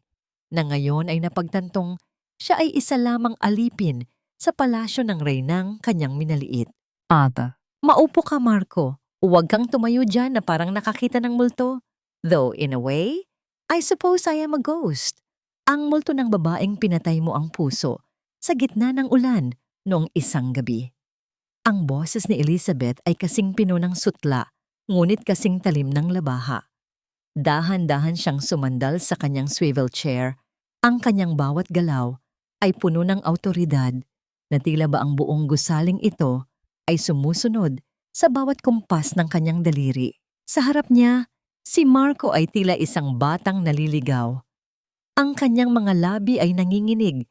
A: na ngayon ay napagtantong siya ay isa lamang alipin sa palasyo ng reynang kanyang minaliit. "Ata, maupo ka, Marco. Huwag kang tumayo dyan na parang nakakita ng multo. Though in a way, I suppose I am a ghost." Ang multo ng babaeng pinatay mo ang puso sa gitna ng ulan noong isang gabi. Ang boses ni Elizabeth ay kasing pino ng sutla, ngunit kasing talim ng labaha. Dahan-dahan siyang sumandal sa kanyang swivel chair. Ang kanyang bawat galaw ay puno ng awtoridad na tila ba ang buong gusaling ito ay sumusunod sa bawat kumpas ng kanyang daliri. Sa harap niya, si Marco ay tila isang batang naliligaw. Ang kanyang mga labi ay nanginginig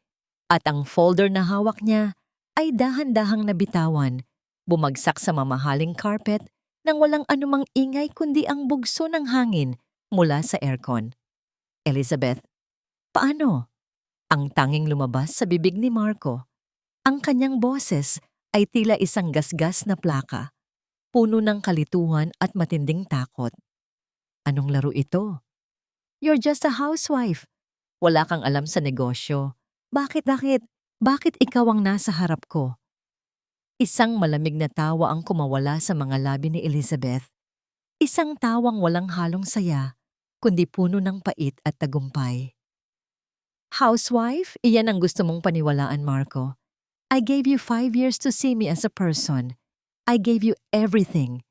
A: at ang folder na hawak niya ay dahan-dahang nabitawan, bumagsak sa mamahaling carpet nang walang anumang ingay kundi ang bugso ng hangin mula sa aircon. "Elizabeth, paano?" Ang tanging lumabas sa bibig ni Marco. Ang kanyang boses ay tila isang gasgas na plaka, puno ng kalituhan at matinding takot. "Anong laro ito? You're just a housewife. Wala kang alam sa negosyo. Bakit ikaw ang nasa harap ko?" Isang malamig na tawa ang kumawala sa mga labi ni Elizabeth. Isang tawang walang halong saya, kundi puno ng pait at tagumpay. "Housewife, iyan ang gusto mong paniwalaan, Marco. I gave you 5 years to see me as a person. I gave you everything.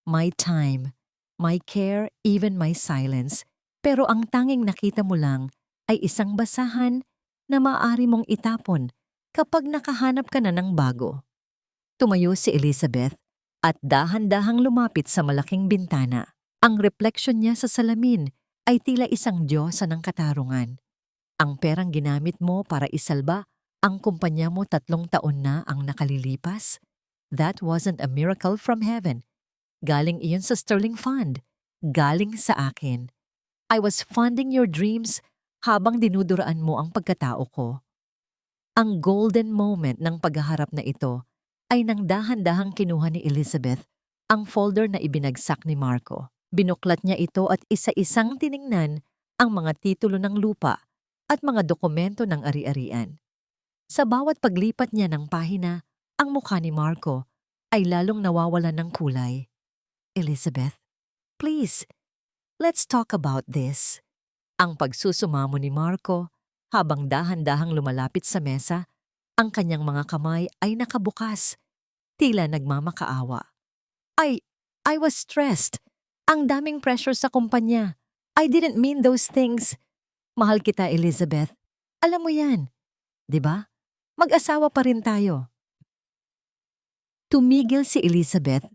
A: My time, my care, even my silence. Pero ang tanging nakita mo lang ay isang basahan na maaari mong itapon kapag nakahanap ka na ng bago." Tumayo si Elizabeth at dahan-dahang lumapit sa malaking bintana. Ang refleksyon niya sa salamin ay tila isang diyosa ng katarungan. "Ang perang ginamit mo para isalba ang kumpanya mo 3 taon na ang nakalilipas? That wasn't a miracle from heaven. Galing iyon sa Sterling Fund. Galing sa akin. I was funding your dreams habang dinuduraan mo ang pagkatao ko." Ang golden moment ng paghaharap na ito ay nang dahan-dahang kinuha ni Elizabeth ang folder na ibinagsak ni Marco. Binuklat niya ito at isa-isang tiningnan ang mga titulo ng lupa at mga dokumento ng ari-arian. Sa bawat paglipat niya ng pahina, ang mukha ni Marco ay lalong nawawalan ng kulay. "Elizabeth, please, let's talk about this." Ang pagsusumamo ni Marco habang dahan-dahang lumalapit sa mesa, ang kanyang mga kamay ay nakabukas, tila nagmamakaawa. I was stressed. Ang daming pressure sa kumpanya. I didn't mean those things. Mahal kita, Elizabeth. Alam mo yan, di ba? Mag-asawa pa rin tayo." Tumigil si Elizabeth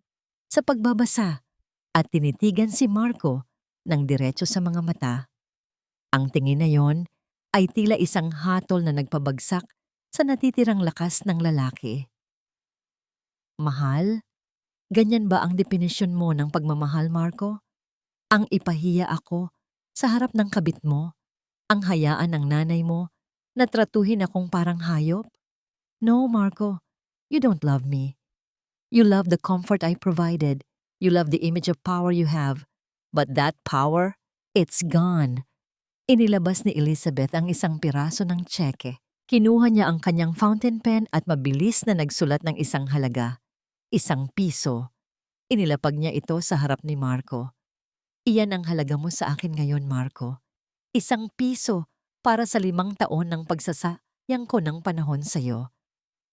A: sa pagbabasa at tinitigan si Marco ng diretso sa mga mata. Ang tingin na yon ay tila isang hatol na nagpabagsak sa natitirang lakas ng lalaki. "Mahal? Ganyan ba ang definisyon mo ng pagmamahal, Marco? Ang ipahiya ako sa harap ng kabit mo, ang hayaan ng nanay mo Natratuhin akong parang hayop? No, Marco. You don't love me. You love the comfort I provided. You love the image of power you have. But that power, it's gone. Inilabas ni Elizabeth ang isang piraso ng tseke. Kinuha niya ang kanyang fountain pen at mabilis na nagsulat ng isang halaga. ₱1. Inilapag niya ito sa harap ni Marco. Iyan ang halaga mo sa akin ngayon, Marco. ₱1 para sa 5 taon ng pagsasayang ko ng panahon sa iyo.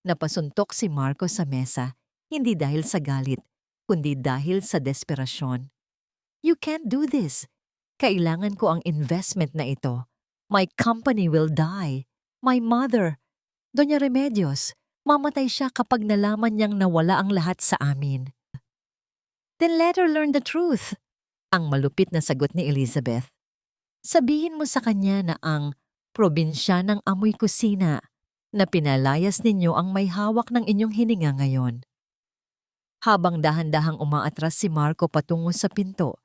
A: Napasuntok si Marco sa mesa, hindi dahil sa galit, kundi dahil sa desperasyon. You can't do this. Kailangan ko ang investment na ito. My company will die. My mother, Doña Remedios, mamatay siya kapag nalaman niyang nawala ang lahat sa amin. Then let her learn the truth. Ang malupit na sagot ni Elizabeth. Sabihin mo sa kanya na ang probinsya ng amoy kusina na pinalayas ninyo ang may hawak ng inyong hininga ngayon. Habang dahan-dahang umaatras si Marco patungo sa pinto,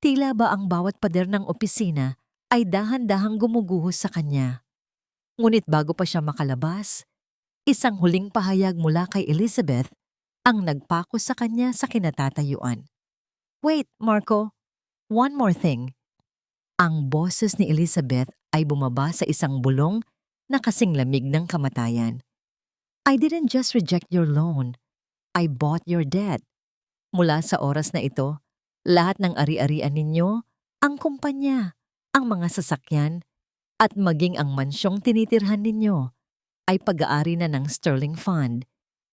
A: tila ba ang bawat pader ng opisina ay dahan-dahang gumuguhos sa kanya. Ngunit bago pa siya makalabas, isang huling pahayag mula kay Elizabeth ang nagpako sa kanya sa kinatatayuan. Wait, Marco. One more thing. Ang boses ni Elizabeth ay bumaba sa isang bulong na kasing lamig ng kamatayan. I didn't just reject your loan. I bought your debt. Mula sa oras na ito, lahat ng ari-arian ninyo, ang kumpanya, ang mga sasakyan, at maging ang mansyong tinitirhan ninyo ay pag-aari na ng Sterling Fund.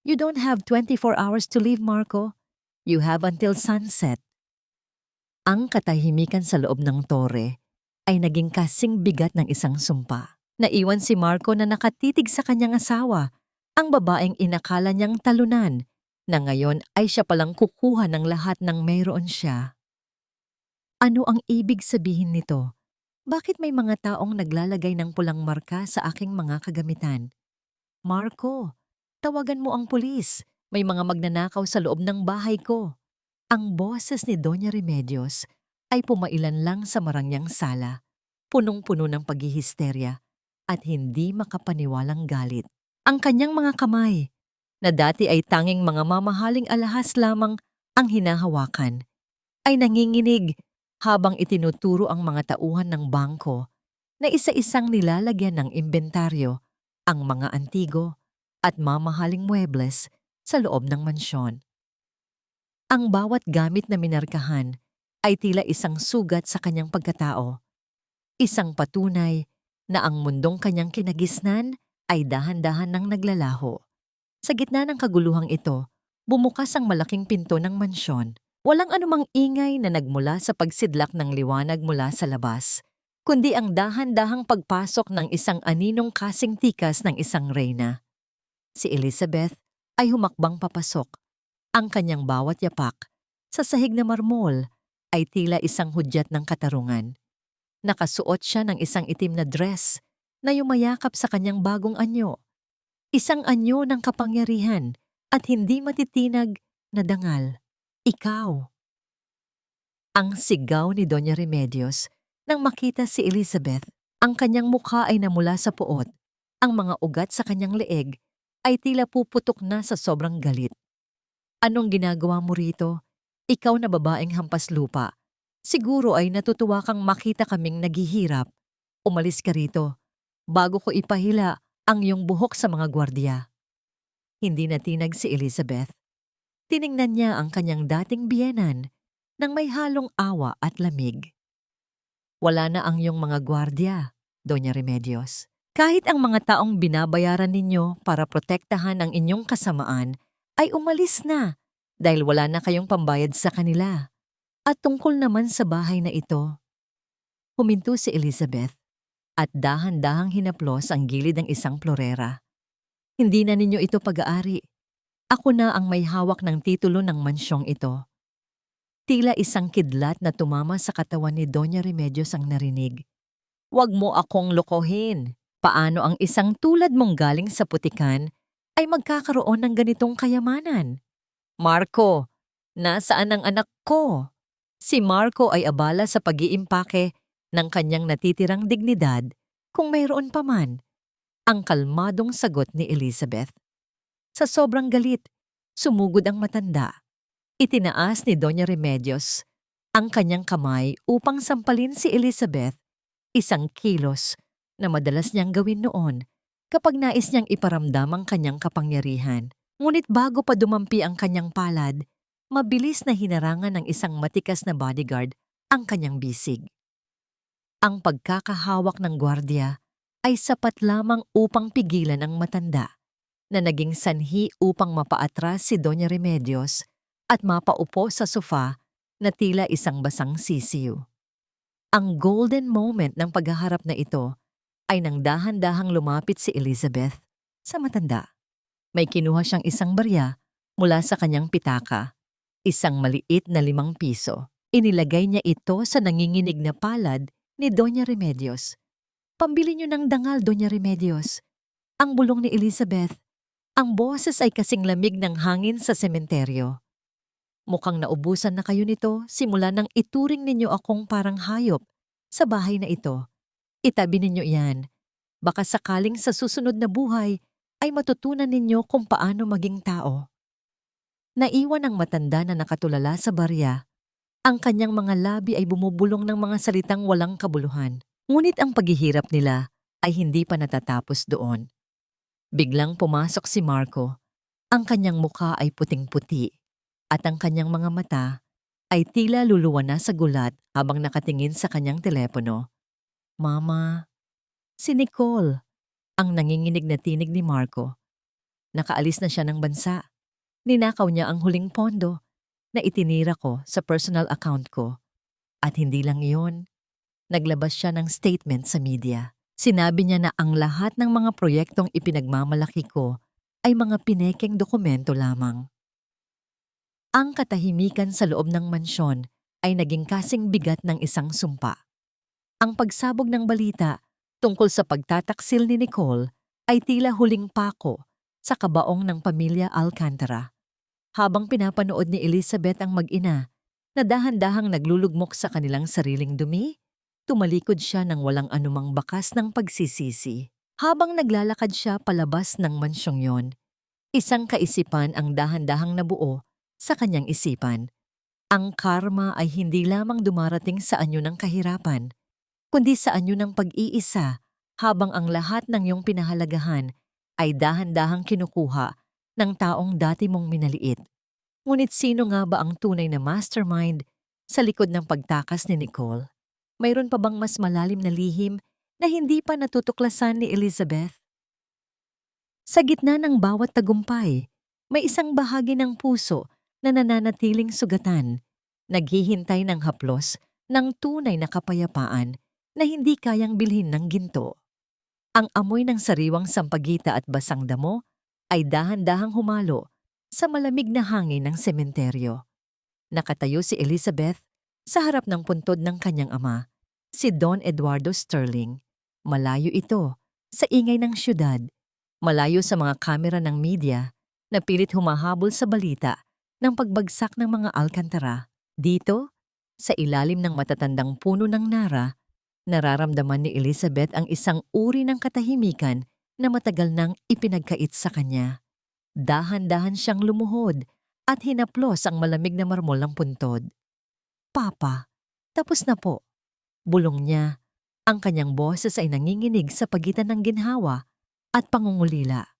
A: You don't have 24 hours to leave, Marco. You have until sunset. Ang katahimikan sa loob ng tore ay naging kasing bigat ng isang sumpa. Naiwan si Marco na nakatitig sa kanyang asawa, ang babaeng inakala niyang talunan, na ngayon ay siya palang kukuha ng lahat ng mayroon siya. Ano ang ibig sabihin nito? Bakit may mga taong naglalagay ng pulang marka sa aking mga kagamitan? Marco, tawagan mo ang pulis. May mga magnanakaw sa loob ng bahay ko. Ang boses ni Doña Remedios ay pumailan lang sa marangyang sala, punong-puno ng paghihisterya at hindi makapaniwalang galit. Ang kanyang mga kamay, na dati ay tanging mga mamahaling alahas lamang ang hinahawakan, ay nanginginig habang itinuturo ang mga tauhan ng bangko na isa-isang nilalagyan ng inventaryo ang mga antigo at mamahaling muebles sa loob ng mansyon. Ang bawat gamit na minarkahan ay tila isang sugat sa kanyang pagkatao, isang patunay na ang mundong kanyang kinagisnan ay dahan-dahan nang naglalaho. Sa gitna ng kaguluhang ito, bumukas ang malaking pinto ng mansyon. Walang anumang ingay na nagmula sa pagsidlak ng liwanag mula sa labas, kundi ang dahan-dahang pagpasok ng isang aninong kasing tikas ng isang reyna. Si Elizabeth ay humakbang papasok. Ang kanyang bawat yapak sa sahig na marmol ay tila isang hudyat ng katarungan. Nakasuot siya ng isang itim na dress na yumayakap sa kanyang bagong anyo. Isang anyo ng kapangyarihan at hindi matitinag na dangal. Ikaw. Ang sigaw ni Doña Remedios nang makita si Elizabeth. Ang kanyang mukha ay namula sa puot. Ang mga ugat sa kanyang leeg ay tila puputok na sa sobrang galit. Anong ginagawa mo rito? Ikaw na babaeng hampas lupa. Siguro ay natutuwa kang makita kaming naghihirap. Umalis ka rito, bago ko ipahila ang iyong buhok sa mga gwardya. Hindi natinag si Elizabeth. Tiningnan niya ang kanyang dating biyenan nang may halong awa at lamig. Wala na ang iyong mga gwardya, Doña Remedios. Kahit ang mga taong binabayaran ninyo para protektahan ang inyong kasamaan ay umalis na dahil wala na kayong pambayad sa kanila. At tungkol naman sa bahay na ito, huminto si Elizabeth at dahan-dahang hinaplos ang gilid ng isang florera. Hindi na ninyo ito pag-aari. Ako na ang may hawak ng titulo ng mansyong ito. Tila isang kidlat na tumama sa katawan ni Doña Remedios ang narinig. Huwag mo akong lokohin. Paano ang isang tulad mong galing sa putikan ay magkakaroon ng ganitong kayamanan? Marco, nasaan ang anak ko? Si Marco ay abala sa pag-iimpake ng kanyang natitirang dignidad kung mayroon pa man. Ang kalmadong sagot ni Elizabeth. Sa sobrang galit, sumugod ang matanda. Itinaas ni Doña Remedios ang kanyang kamay upang sampalin si Elizabeth, isang kilos na madalas niyang gawin noon kapag nais niyang iparamdam ang kanyang kapangyarihan. Ngunit bago pa dumampi ang kanyang palad, mabilis na hinarangan ng isang matikas na bodyguard ang kanyang bisig. Ang pagkakahawak ng gwardiya ay sapat lamang upang pigilan ang matanda na naging sanhi upang mapaatras si Doña Remedios at mapaupo sa sofa na tila isang basang sisiw. Ang golden moment ng paghaharap na ito ay nang dahan-dahang lumapit si Elizabeth sa matanda. May kinuha siyang isang barya mula sa kanyang pitaka, isang maliit na 5 piso. Inilagay niya ito sa nanginginig na palad ni Doña Remedios. Pambili niyo ng dangal, Doña Remedios. Ang bulong ni Elizabeth. Ang boses ay kasing lamig ng hangin sa sementeryo. Mukhang naubusan na kayo nito simula nang ituring ninyo akong parang hayop sa bahay na ito. Itabi ninyo iyan. Baka sakaling sa susunod na buhay ay matutunan ninyo kung paano maging tao. Naiwan ang matanda na nakatulala sa barya. Ang kanyang mga labi ay bumubulong ng mga salitang walang kabuluhan. Ngunit ang paghihirap nila ay hindi pa natatapos doon. Biglang pumasok si Marco. Ang kanyang mukha ay puting-puti at ang kanyang mga mata ay tila luluwa na sa gulat habang nakatingin sa kanyang telepono. Mama, si Nicole, ang nanginginig na tinig ni Marco. Nakaalis na siya ng bansa. Ninakaw niya ang huling pondo na itinira ko sa personal account ko. At hindi lang iyon, naglabas siya ng statement sa media. Sinabi niya na ang lahat ng mga proyektong ipinagmamalaki ko ay mga pinekeng dokumento lamang. Ang katahimikan sa loob ng mansyon ay naging kasing bigat ng isang sumpa. Ang pagsabog ng balita tungkol sa pagtataksil ni Nicole ay tila huling pako sa kabaong ng pamilya Alcantara. Habang pinapanood ni Elizabeth ang mag-ina na dahan-dahang naglulugmok sa kanilang sariling dumi, tumalikod siya ng walang anumang bakas ng pagsisisi. Habang naglalakad siya palabas ng mansyong yon, isang kaisipan ang dahan-dahang nabuo sa kanyang isipan. Ang karma ay hindi lamang dumarating sa anyo ng kahirapan, kundi sa anyo ng pag-iisa habang ang lahat ng iyong pinahalagahan ay dahan-dahang kinukuha ng taong dati mong minaliit. Ngunit sino nga ba ang tunay na mastermind sa likod ng pagtakas ni Nicole? Mayroon pa bang mas malalim na lihim na hindi pa natutuklasan ni Elizabeth? Sa gitna ng bawat tagumpay, may isang bahagi ng puso na nananatiling sugatan, naghihintay ng haplos ng tunay na kapayapaan na hindi kayang bilhin ng ginto. Ang amoy ng sariwang sampagita at basang damo ay dahan-dahang humalo sa malamig na hangin ng sementeryo. Nakatayo si Elizabeth sa harap ng puntod ng kanyang ama, si Don Eduardo Sterling. Malayo ito sa ingay ng syudad, malayo sa mga kamera ng media na pilit humahabol sa balita ng pagbagsak ng mga Alcantara. Dito, sa ilalim ng matatandang puno ng nara, nararamdaman ni Elizabeth ang isang uri ng katahimikan na matagal nang ipinagkait sa kanya. Dahan-dahan siyang lumuhod at hinaplos ang malamig na marmol ng puntod. Papa, tapos na po. Bulong niya. Ang kanyang boses ay nanginginig sa pagitan ng ginhawa at pangungulila.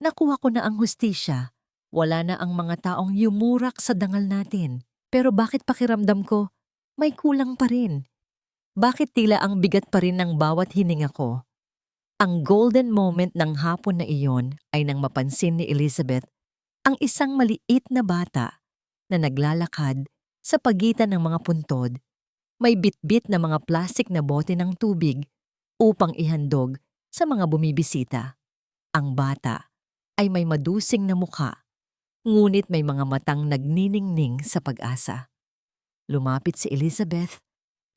A: Nakuha ko na ang hustisya. Wala na ang mga taong yumurak sa dangal natin. Pero bakit pakiramdam ko, may kulang pa rin? Bakit tila ang bigat pa rin ng bawat hininga ko? Ang golden moment ng hapon na iyon ay nang mapansin ni Elizabeth ang isang maliit na bata na naglalakad sa pagitan ng mga puntod. May bitbit na mga plastik na bote ng tubig upang ihandog sa mga bumibisita. Ang bata ay may madusing na mukha, ngunit may mga matang nagniningning sa pag-asa. Lumapit si Elizabeth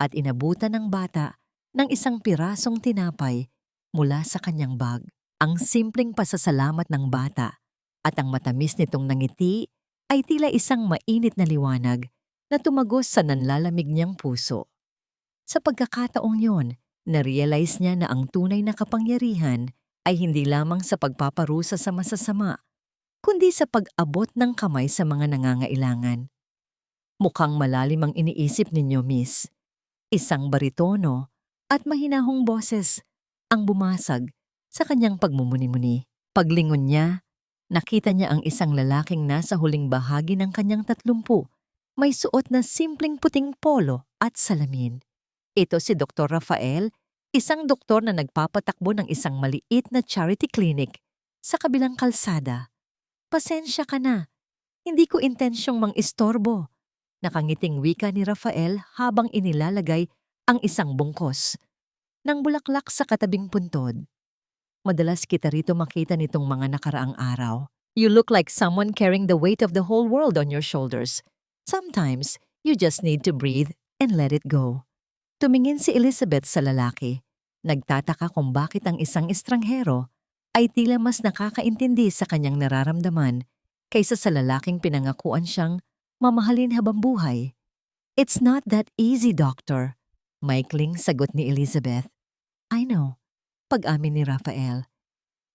A: at inabutan ng bata ng isang pirasong tinapay mula sa kanyang bag. Ang simpleng pasasalamat ng bata at ang matamis nitong nangiti ay tila isang mainit na liwanag na tumagos sa nanlalamig niyang puso. Sa pagkakataong yon, na-realize niya na ang tunay na kapangyarihan ay hindi lamang sa pagpaparusa sa masasama, kundi sa pag-abot ng kamay sa mga nangangailangan. Mukhang malalim ang iniisip ninyo, Miss. Isang baritono at mahinahong boses ang bumasag sa kanyang pagmumuni-muni. Paglingon niya, nakita niya ang isang lalaking nasa huling bahagi ng kanyang 30. May suot na simpleng puting polo at salamin. Ito si Dr. Rafael, isang doktor na nagpapatakbo ng isang maliit na charity clinic sa kabilang kalsada. Pasensya ka na, hindi ko intensyong mang-istorbo. Nakangiting wika ni Rafael habang inilalagay ang isang bungkos ng bulaklak sa katabing puntod. Madalas kita rito makita nitong mga nakaraang araw. You look like someone carrying the weight of the whole world on your shoulders. Sometimes, you just need to breathe and let it go. Tumingin si Elizabeth sa lalaki. Nagtataka kung bakit ang isang estranghero ay tila mas nakakaintindi sa kanyang nararamdaman kaysa sa lalaking pinangakuan siyang mamahalin habang buhay. It's not that easy, doctor. Maikling sagot ni Elizabeth. I know, pag-amin ni Rafael.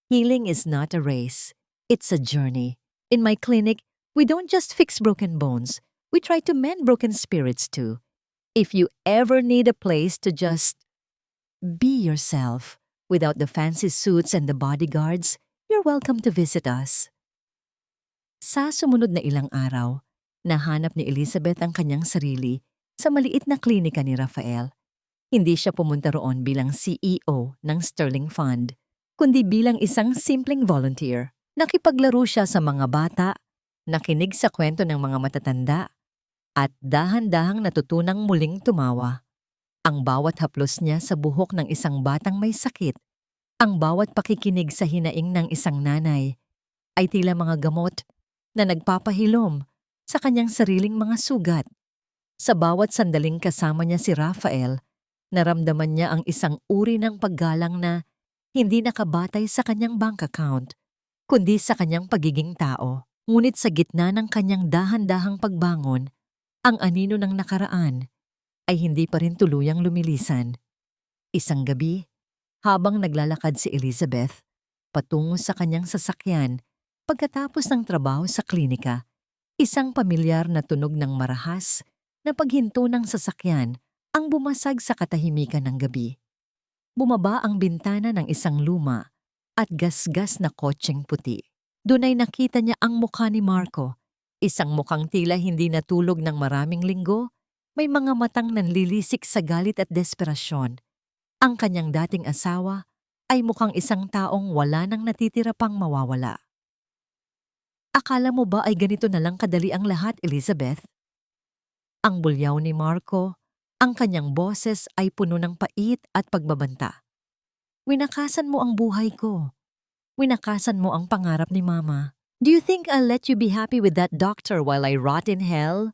A: Healing is not a race. It's a journey. In my clinic, we don't just fix broken bones. We try to mend broken spirits too. If you ever need a place to just be yourself without the fancy suits and the bodyguards, you're welcome to visit us. Sa sumunod na ilang araw, nahanap ni Elizabeth ang kanyang sarili sa maliit na klinika ni Rafael. Hindi siya pumunta roon bilang CEO ng Sterling Fund, kundi bilang isang simpleng volunteer. Nakipaglaro siya sa mga bata, nakinig sa kwento ng mga matatanda, at dahan-dahang natutunang muling tumawa. Ang bawat haplos niya sa buhok ng isang batang may sakit, ang bawat pakikinig sa hinaing ng isang nanay, ay tila mga gamot na nagpapahilom sa kanyang sariling mga sugat. Sa bawat sandaling kasama niya si Rafael, naramdaman niya ang isang uri ng paggalang na hindi nakabatay sa kanyang bank account, kundi sa kanyang pagiging tao. Ngunit sa gitna ng kanyang dahan-dahang pagbangon, ang anino ng nakaraan ay hindi pa rin tuluyang lumilisan. Isang gabi, habang naglalakad si Elizabeth patungo sa kanyang sasakyan pagkatapos ng trabaho sa klinika, isang pamilyar na tunog ng marahas na paghinto ng sasakyan ang bumasag sa katahimikan ng gabi. Bumaba ang bintana ng isang luma at gasgas na kotseng puti. Doon ay nakita niya ang mukha ni Marco, isang mukhang tila hindi natulog ng maraming linggo, may mga matang nanlilisik sa galit at desperasyon. Ang kanyang dating asawa ay mukhang isang taong wala nang natitira pang mawawala. Akala mo ba ay ganito na lang kadali ang lahat, Elizabeth? Ang bulyaw ni Marco, ang kanyang boses ay puno ng pait at pagbabanta. Winakasan mo ang buhay ko. Winakasan mo ang pangarap ni Mama. Do you think I'll let you be happy with that doctor while I rot in hell?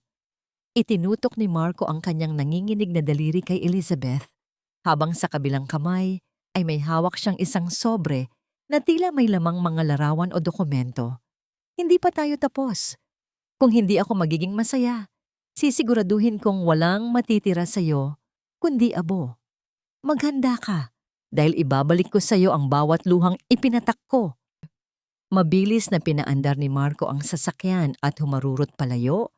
A: Itinutok ni Marco ang kanyang nanginginig na daliri kay Elizabeth, habang sa kabilang kamay ay may hawak siyang isang sobre na tila may lamang mga larawan o dokumento. Hindi pa tayo tapos. Kung hindi ako magiging masaya, sisiguraduhin kong walang matitira sa'yo, kundi abo. Maghanda ka, dahil ibabalik ko sa'yo ang bawat luhang ipinatak ko. Mabilis na pinaandar ni Marco ang sasakyan at humarurot palayo.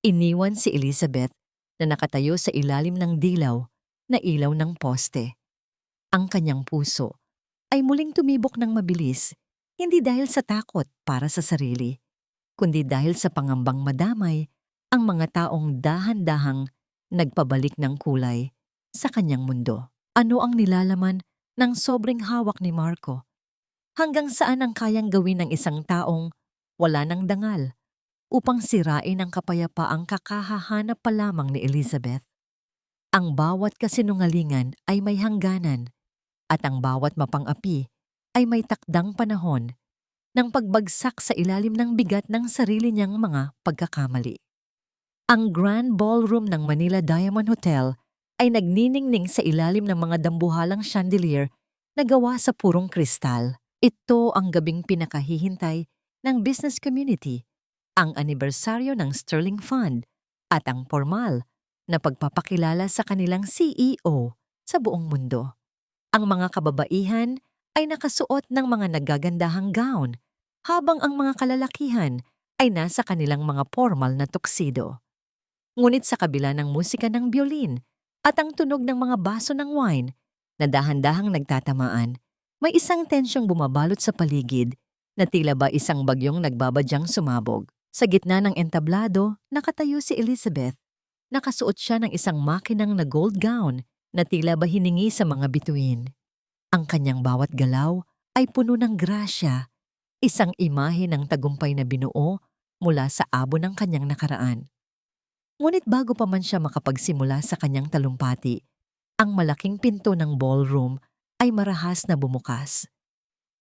A: Iniwan si Elizabeth na nakatayo sa ilalim ng dilaw na ilaw ng poste. Ang kanyang puso ay muling tumibok ng mabilis, hindi dahil sa takot para sa sarili, kundi dahil sa pangambang madamay ang mga taong dahan-dahang nagpabalik ng kulay sa kanyang mundo. Ano ang nilalaman ng sobrang hawak ni Marco? Hanggang saan ang kayang gawin ng isang taong wala ng dangal upang sirain ang kapayapaang kakahahanap pa lamang ni Elizabeth? Ang bawat kasinungalingan ay may hangganan at ang bawat mapang-api ay may takdang panahon ng pagbagsak sa ilalim ng bigat ng sarili niyang mga pagkakamali. Ang Grand Ballroom ng Manila Diamond Hotel ay nagniningning sa ilalim ng mga dambuhalang chandelier na gawa sa purong kristal. Ito ang gabing pinakahihintay ng business community, ang anibersaryo ng Sterling Fund at ang formal na pagpapakilala sa kanilang CEO sa buong mundo. Ang mga kababaihan ay nakasuot ng mga nagagandahang gown, habang ang mga kalalakihan ay nasa kanilang mga formal na tuxedo. Ngunit sa kabila ng musika ng biolin at ang tunog ng mga baso ng wine na dahan-dahang nagtatamaan, may isang tensyong bumabalot sa paligid na tila ba isang bagyong nagbabadyang sumabog. Sa gitna ng entablado, nakatayo si Elizabeth. Nakasuot siya ng isang makinang na gold gown na tila ba hiningi sa mga bituin. Ang kanyang bawat galaw ay puno ng grasya, isang imahe ng tagumpay na binuo mula sa abo ng kanyang nakaraan. Ngunit bago pa man siya makapagsimula sa kanyang talumpati, ang malaking pinto ng ballroom ay marahas na bumukas.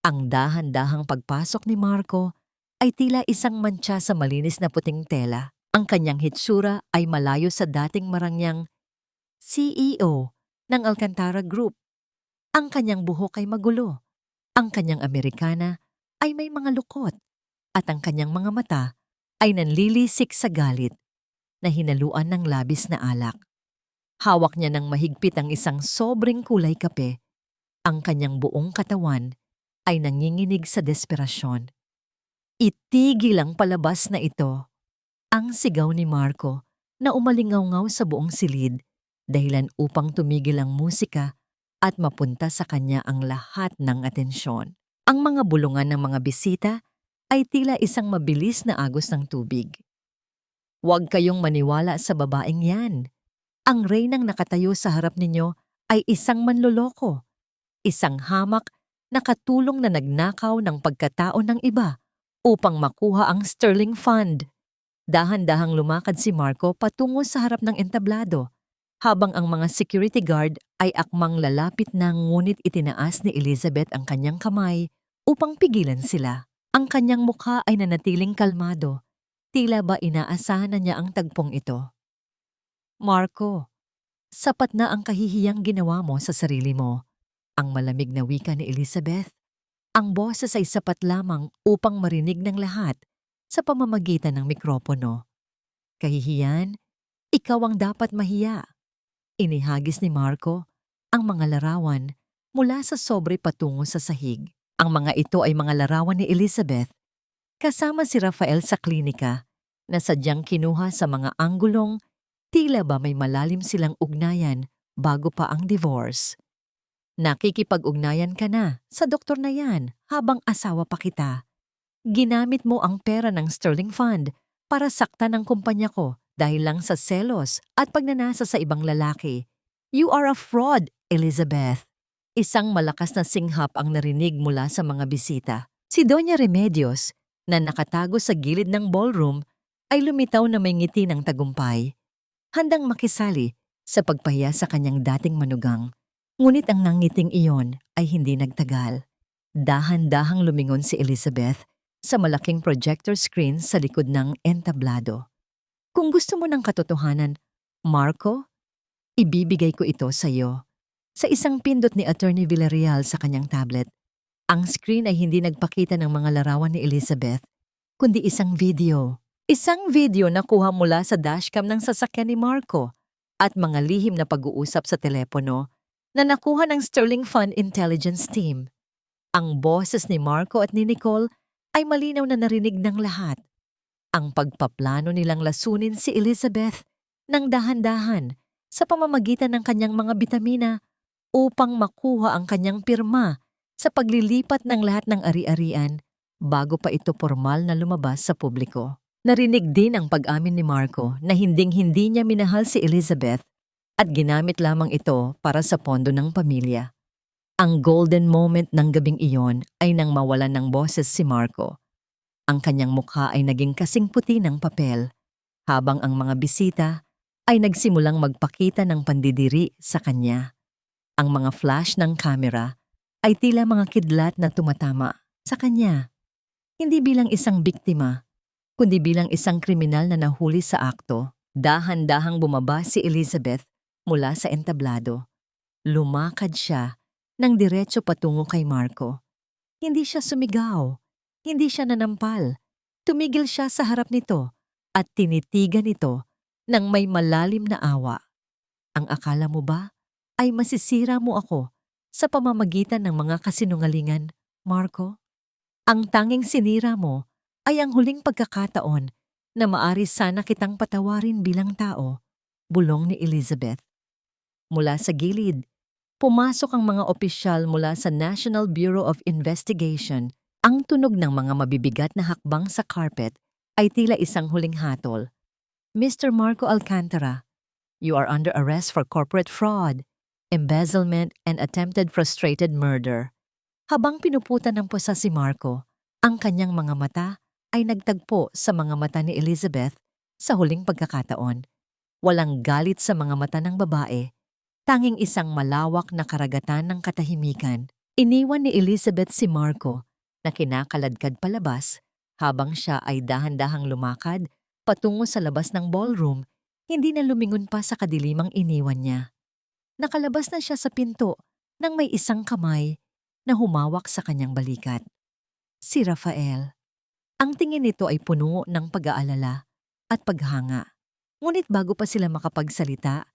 A: Ang dahan-dahang pagpasok ni Marco ay tila isang mantsa sa malinis na puting tela. Ang kanyang hitsura ay malayo sa dating marangyang CEO ng Alcantara Group. Ang kanyang buhok ay magulo, ang kanyang Amerikana ay may mga lukot, at ang kanyang mga mata ay nanlilisik sa galit na hinaluan ng labis na alak. Hawak niya ng mahigpit ang isang sobrang kulay kape. Ang kanyang buong katawan ay nanginginig sa desperasyon. Itigil ang palabas na ito, ang sigaw ni Marco na umalingaw-ngaw sa buong silid, dahilan upang tumigil ang musika at mapunta sa kanya ang lahat ng atensyon. Ang mga bulungan ng mga bisita ay tila isang mabilis na agos ng tubig. Huwag kayong maniwala sa babaeng yan. Ang reynang nakatayo sa harap ninyo ay isang manloloko, isang hamak na katulong na nagnakaw ng pagkatao ng iba upang makuha ang sterling fund. Dahan-dahang lumakad si Marco patungo sa harap ng entablado, habang ang mga security guard ay akmang lalapit na, ngunit itinaas ni Elizabeth ang kanyang kamay upang pigilan sila. Ang kanyang mukha ay nanatiling kalmado, tila ba inaasahan na niya ang tagpong ito. Marco, sapat na ang kahihiyang ginawa mo sa sarili mo. Ang malamig na wika ni Elizabeth. Ang boses ay sapat lamang upang marinig ng lahat sa pamamagitan ng mikropono. Kahihiyan, ikaw ang dapat mahiya. Inihagis ni Marco ang mga larawan mula sa sobre patungo sa sahig. Ang mga ito ay mga larawan ni Elizabeth kasama si Rafael sa klinika na sadyang kinuha sa mga anggulong tila ba may malalim silang ugnayan bago pa ang divorce. Nakikipag-ugnayan ka na sa doktor na yan habang asawa pa kita. Ginamit mo ang pera ng Sterling Fund para saktan ng kumpanya ko dahil lang sa selos at pagnanasa sa ibang lalaki. You are a fraud, Elizabeth. Isang malakas na singhap ang narinig mula sa mga bisita. Si Doña Remedios, na nakatago sa gilid ng ballroom, ay lumitaw na may ngiti ng tagumpay, handang makisali sa pagpahiya sa kanyang dating manugang. Ngunit ang nangiting iyon ay hindi nagtagal. Dahan-dahang lumingon si Elizabeth sa malaking projector screen sa likod ng entablado. Kung gusto mo ng katotohanan, Marco, ibibigay ko ito sa iyo. Sa isang pindot ni Attorney Villarreal sa kanyang tablet, ang screen ay hindi nagpakita ng mga larawan ni Elizabeth, kundi isang video. Isang video na kuha mula sa dashcam ng sasakyan ni Marco at mga lihim na pag-uusap sa telepono na nakuha ng Sterling Fund Intelligence Team. Ang boses ni Marco at ni Nicole ay malinaw na narinig ng lahat. Ang pagpaplano nilang lasunin si Elizabeth ng dahan-dahan sa pamamagitan ng kanyang mga bitamina upang makuha ang kanyang pirma sa paglilipat ng lahat ng ari-arian bago pa ito formal na lumabas sa publiko. Narinig din ang pag-amin ni Marco na hinding-hindi niya minahal si Elizabeth at ginamit lamang ito para sa pondo ng pamilya. Ang golden moment ng gabing iyon ay nang mawalan ng boses si Marco. Ang kanyang mukha ay naging kasing puti ng papel, habang ang mga bisita ay nagsimulang magpakita ng pandidiri sa kanya. Ang mga flash ng kamera ay tila mga kidlat na tumatama sa kanya, hindi bilang isang biktima, kundi bilang isang kriminal na nahuli sa akto. Dahan-dahang bumaba si Elizabeth mula sa entablado. Lumakad siya ng diretso patungo kay Marco. Hindi siya sumigaw, hindi siya nanampal. Tumigil siya sa harap nito at tinitigan ito ng may malalim na awa. Ang akala mo ba ay masisira mo ako sa pamamagitan ng mga kasinungalingan, Marco. Ang tanging sinira mo ay ang huling pagkakataon na maari sana kitang patawarin bilang tao, bulong ni Elizabeth. Mula sa gilid, pumasok ang mga opisyal mula sa National Bureau of Investigation. Ang tunog ng mga mabibigat na hakbang sa carpet ay tila isang huling hatol. Mr. Marco Alcantara, you are under arrest for corporate fraud, embezzlement, and attempted frustrated murder. Habang pinuputan ng pusa si Marco, ang kanyang mga mata ay nagtagpo sa mga mata ni Elizabeth sa huling pagkakataon. Walang galit sa mga mata ng babae, tanging isang malawak na karagatan ng katahimikan. Iniwan ni Elizabeth si Marco na kinakaladkad palabas habang siya ay dahan-dahang lumakad patungo sa labas ng ballroom, hindi na lumingon pa sa kadilimang iniwan niya. Nakalabas na siya sa pinto nang may isang kamay na humawak sa kanyang balikat. Si Rafael. Ang tingin nito ay puno ng pag-aalala at paghanga. Ngunit bago pa sila makapagsalita,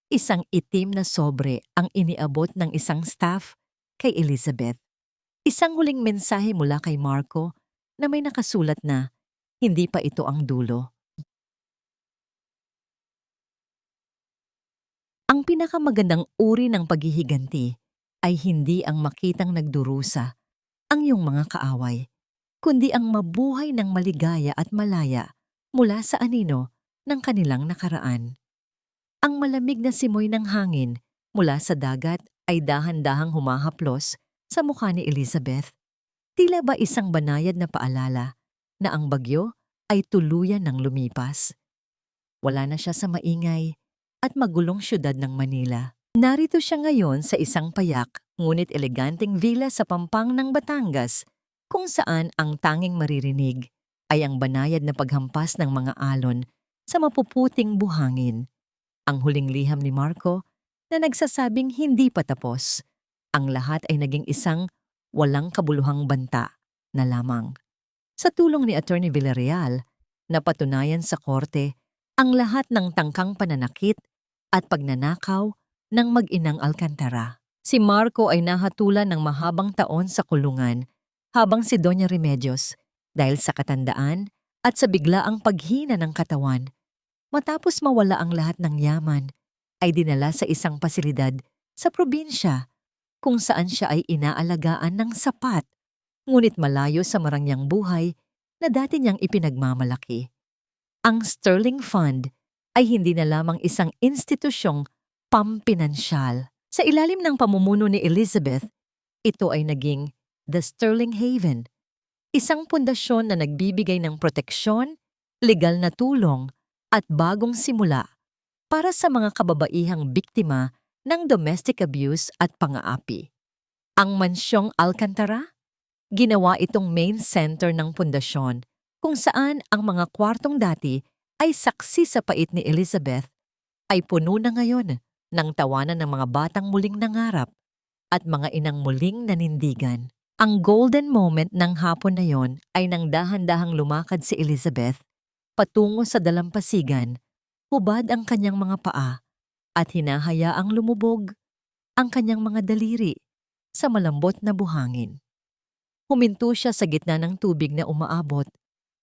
A: isang itim na sobre ang iniabot ng isang staff kay Elizabeth. Isang huling mensahe mula kay Marco na may nakasulat na hindi pa ito ang dulo. Ang pinakamagandang uri ng paghihiganti ay hindi ang makitang nagdurusa ang iyong mga kaaway, kundi ang mabuhay ng maligaya at malaya mula sa anino ng kanilang nakaraan. Ang malamig na simoy ng hangin mula sa dagat ay dahan-dahang humahaplos sa mukha ni Elizabeth. Tila ba isang banayad na paalala na ang bagyo ay tuluyan ng lumipas. Wala na siya sa maingay at magulong syudad ng Manila. Narito siya ngayon sa isang payak ngunit eleganteng villa sa Pampang ng Batangas kung saan ang tanging maririnig ay ang banayad na paghampas ng mga alon sa mapuputing buhangin. Ang huling liham ni Marco na nagsasabing hindi pa tapos. Ang lahat ay naging isang walang kabuluhang banta na lamang. Sa tulong ni Attorney Villarreal, napatunayan sa korte ang lahat ng tangkang pananakit at pagnanakaw ng mag-inang Alcantara. Si Marco ay nahatulan ng mahabang taon sa kulungan habang si Doña Remedios dahil sa katandaan at sa biglaang paghina ng katawan. Matapos mawala ang lahat ng yaman, ay dinala sa isang pasilidad sa probinsya kung saan siya ay inaalagaan ng sapat, ngunit malayo sa marangyang buhay na dati niyang ipinagmamalaki. Ang Sterling Fund ay hindi na lamang isang institusyong pampinansyal. Sa ilalim ng pamumuno ni Elizabeth, ito ay naging The Sterling Haven, isang pundasyon na nagbibigay ng proteksyon, legal na tulong at bagong simula para sa mga kababaihang biktima ng domestic abuse at pang-aapi. Ang mansyong Alcantara, ginawa itong main center ng pundasyon kung saan ang mga kwartong dati ay saksi sa pait ni Elizabeth ay puno na ngayon ng tawanan ng mga batang muling nangarap at mga inang muling nanindigan. Ang golden moment ng hapon na yon ay nang dahan-dahang lumakad si Elizabeth patungo sa dalampasigan, hubad ang kanyang mga paa at hinahayaang lumubog ang kanyang mga daliri sa malambot na buhangin. Huminto siya sa gitna ng tubig na umaabot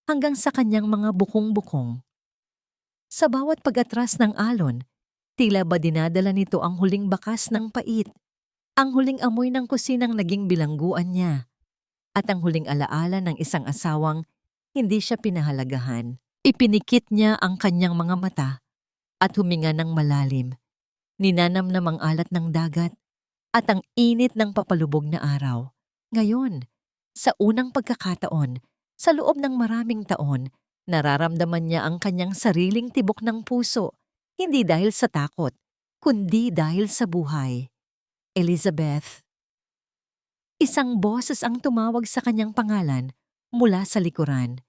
A: hanggang sa kanyang mga bukong-bukong. Sa bawat pag-atras ng alon, tila ba dinadala nito ang huling bakas ng pait, ang huling amoy ng kusinang naging bilangguan niya, at ang huling alaala ng isang asawang hindi siya pinahalagahan. Ipinikit niya ang kanyang mga mata at huminga ng malalim. Ninanamnam ang alat ng dagat at ang init ng papalubog na araw. Ngayon, sa unang pagkakataon, sa loob ng maraming taon, nararamdaman niya ang kanyang sariling tibok ng puso, hindi dahil sa takot, kundi dahil sa buhay. Elizabeth. Isang boses ang tumawag sa kanyang pangalan mula sa likuran.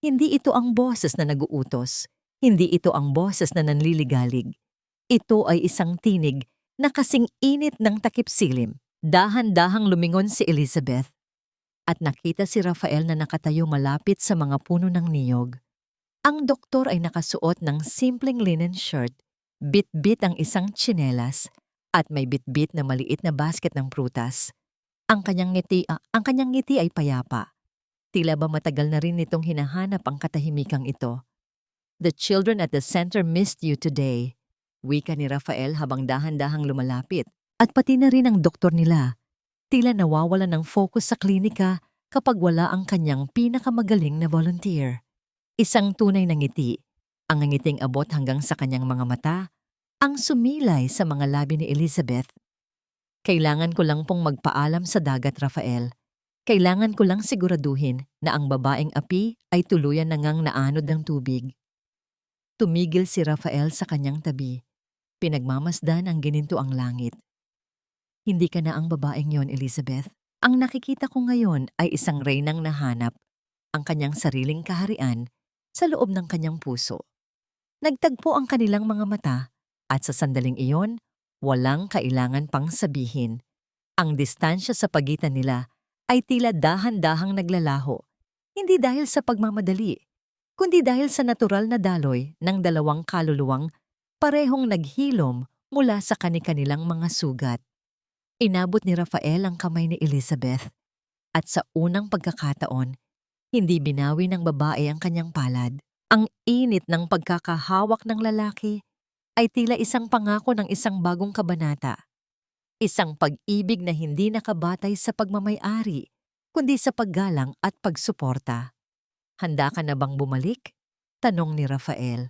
A: Hindi ito ang boses na naguutos. Hindi ito ang boses na nanliligalig. Ito ay isang tinig na kasing init ng takip silim. Dahan-dahang lumingon si Elizabeth at nakita si Rafael na nakatayo malapit sa mga puno ng niyog. Ang doktor ay nakasuot ng simpleng linen shirt, bit-bit ang isang tsinelas at may bitbit na maliit na basket ng prutas. Ang kanyang ngiti ay payapa. Tila ba matagal na rin nitong hinahanap ang katahimikang ito. "The children at the center missed you today," wika ni Rafael habang dahan-dahang lumalapit. At pati na rin ang doktor nila. Tila nawawalan ng focus sa klinika kapag wala ang kanyang pinakamagaling na volunteer. Isang tunay na ngiti, ang ngiting abot hanggang sa kanyang mga mata, ang sumilay sa mga labi ni Elizabeth. "Kailangan ko lang pong magpaalam sa dagat, Rafael. Kailangan ko lang siguraduhin na ang babaeng api ay tuluyan na ngang naanod ng tubig." Tumigil si Rafael sa kanyang tabi. Pinagmamasdan ang ginintuang langit. "Hindi ka na ang babaeng yon, Elizabeth. Ang nakikita ko ngayon ay isang reynang nahanap ang kanyang sariling kaharian sa loob ng kanyang puso." Nagtagpo ang kanilang mga mata at sa sandaling iyon, walang kailangan pang sabihin. Ang distansya sa pagitan nila ay tila dahan-dahang naglalaho, hindi dahil sa pagmamadali, kundi dahil sa natural na daloy ng dalawang kaluluwang parehong naghilom mula sa kani-kanilang mga sugat. Inabot ni Rafael ang kamay ni Elizabeth at sa unang pagkakataon, hindi binawi ng babae ang kanyang palad. Ang init ng pagkakahawak ng lalaki ay tila isang pangako ng isang bagong kabanata. Isang pag-ibig na hindi nakabatay sa pagmamay-ari, kundi sa paggalang at pagsuporta. "Handa ka na bang bumalik?" tanong ni Rafael.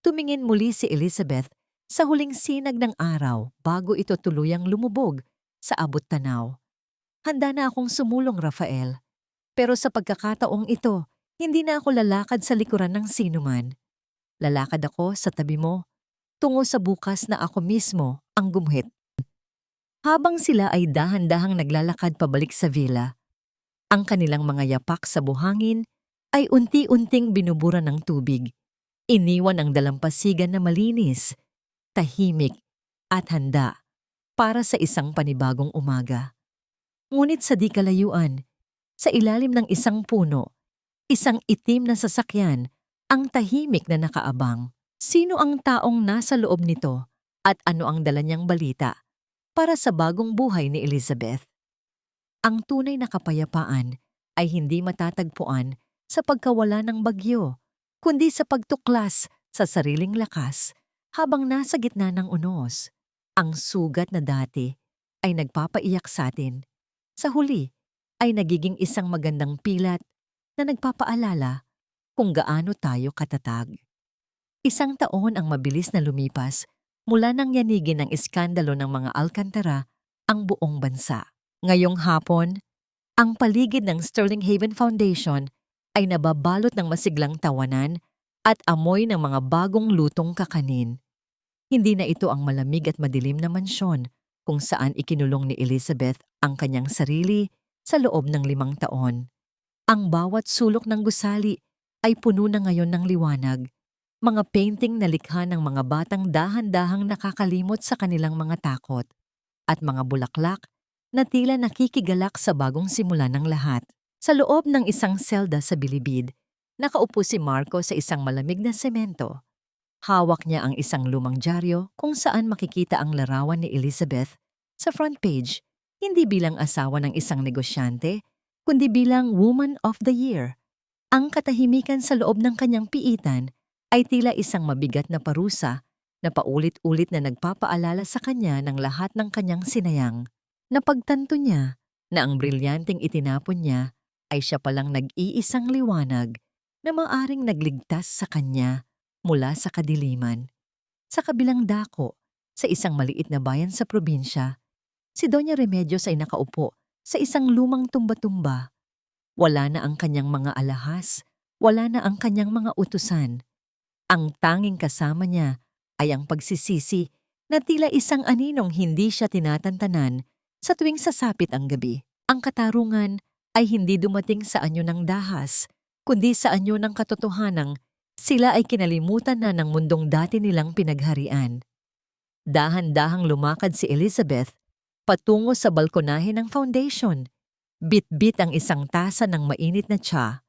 A: Tumingin muli si Elizabeth sa huling sinag ng araw bago ito tuluyang lumubog sa abot-tanaw. "Handa na akong sumulong, Rafael. Pero sa pagkakataong ito, hindi na ako lalakad sa likuran ng sinuman. Lalakad ako sa tabi mo, tungo sa bukas na ako mismo ang gumuhit." Habang sila ay dahan-dahang naglalakad pabalik sa villa, ang kanilang mga yapak sa buhangin ay unti-unting binubura ng tubig. Iniwan ang dalampasigan na malinis, tahimik at handa para sa isang panibagong umaga. Ngunit sa di kalayuan, sa ilalim ng isang puno, isang itim na sasakyan ang tahimik na nakaabang. Sino ang taong nasa loob nito at ano ang dala niyang balita para sa bagong buhay ni Elizabeth? Ang tunay na kapayapaan ay hindi matatagpuan sa pagkawala ng bagyo, kundi sa pagtuklas sa sariling lakas habang nasa gitna ng unos. Ang sugat na dati ay nagpapaiyak sa atin. Sa huli ay nagiging isang magandang pilat na nagpapaalala kung gaano tayo katatag. Isang taon ang mabilis na lumipas mula nang yanigin ng iskandalo ng mga Alcantara ang buong bansa. Ngayong hapon, ang paligid ng Sterling Haven Foundation ay nababalot ng masiglang tawanan at amoy ng mga bagong lutong kakanin. Hindi na ito ang malamig at madilim na mansyon kung saan ikinulong ni Elizabeth ang kanyang sarili sa loob ng 5 taon. Ang bawat sulok ng gusali ay puno na ngayon ng liwanag, mga painting na likha ng mga batang dahan-dahang nakakalimot sa kanilang mga takot, at mga bulaklak na tila nakikigalak sa bagong simula ng lahat. Sa loob ng isang selda sa bilibid, nakaupo si Marco sa isang malamig na semento. Hawak niya ang isang lumang dyaryo kung saan makikita ang larawan ni Elizabeth sa front page, hindi bilang asawa ng isang negosyante, kundi bilang Woman of the Year. Ang katahimikan sa loob ng kanyang piitan ay tila isang mabigat na parusa na paulit-ulit na nagpapaalala sa kanya ng lahat ng kanyang sinayang. Napagtanto niya na ang brilyanteng itinapon niya ay siya palang nag-iisang liwanag na maaring nagligtas sa kanya mula sa kadiliman. Sa kabilang dako, sa isang maliit na bayan sa probinsya, si Doña Remedios ay nakaupo sa isang lumang tumba-tumba. Wala na ang kanyang mga alahas, wala na ang kanyang mga utusan. Ang tanging kasama niya ay ang pagsisisi na tila isang aninong hindi siya tinatantanan sa tuwing sasapit ang gabi. Ang katarungan ay hindi dumating sa anyo ng dahas, kundi sa anyo ng katotohanang sila ay kinalimutan na ng mundong dati nilang pinagharian. Dahan-dahang lumakad si Elizabeth patungo sa balkonahe ng foundation. Bit-bit ang isang tasa ng mainit na tsa.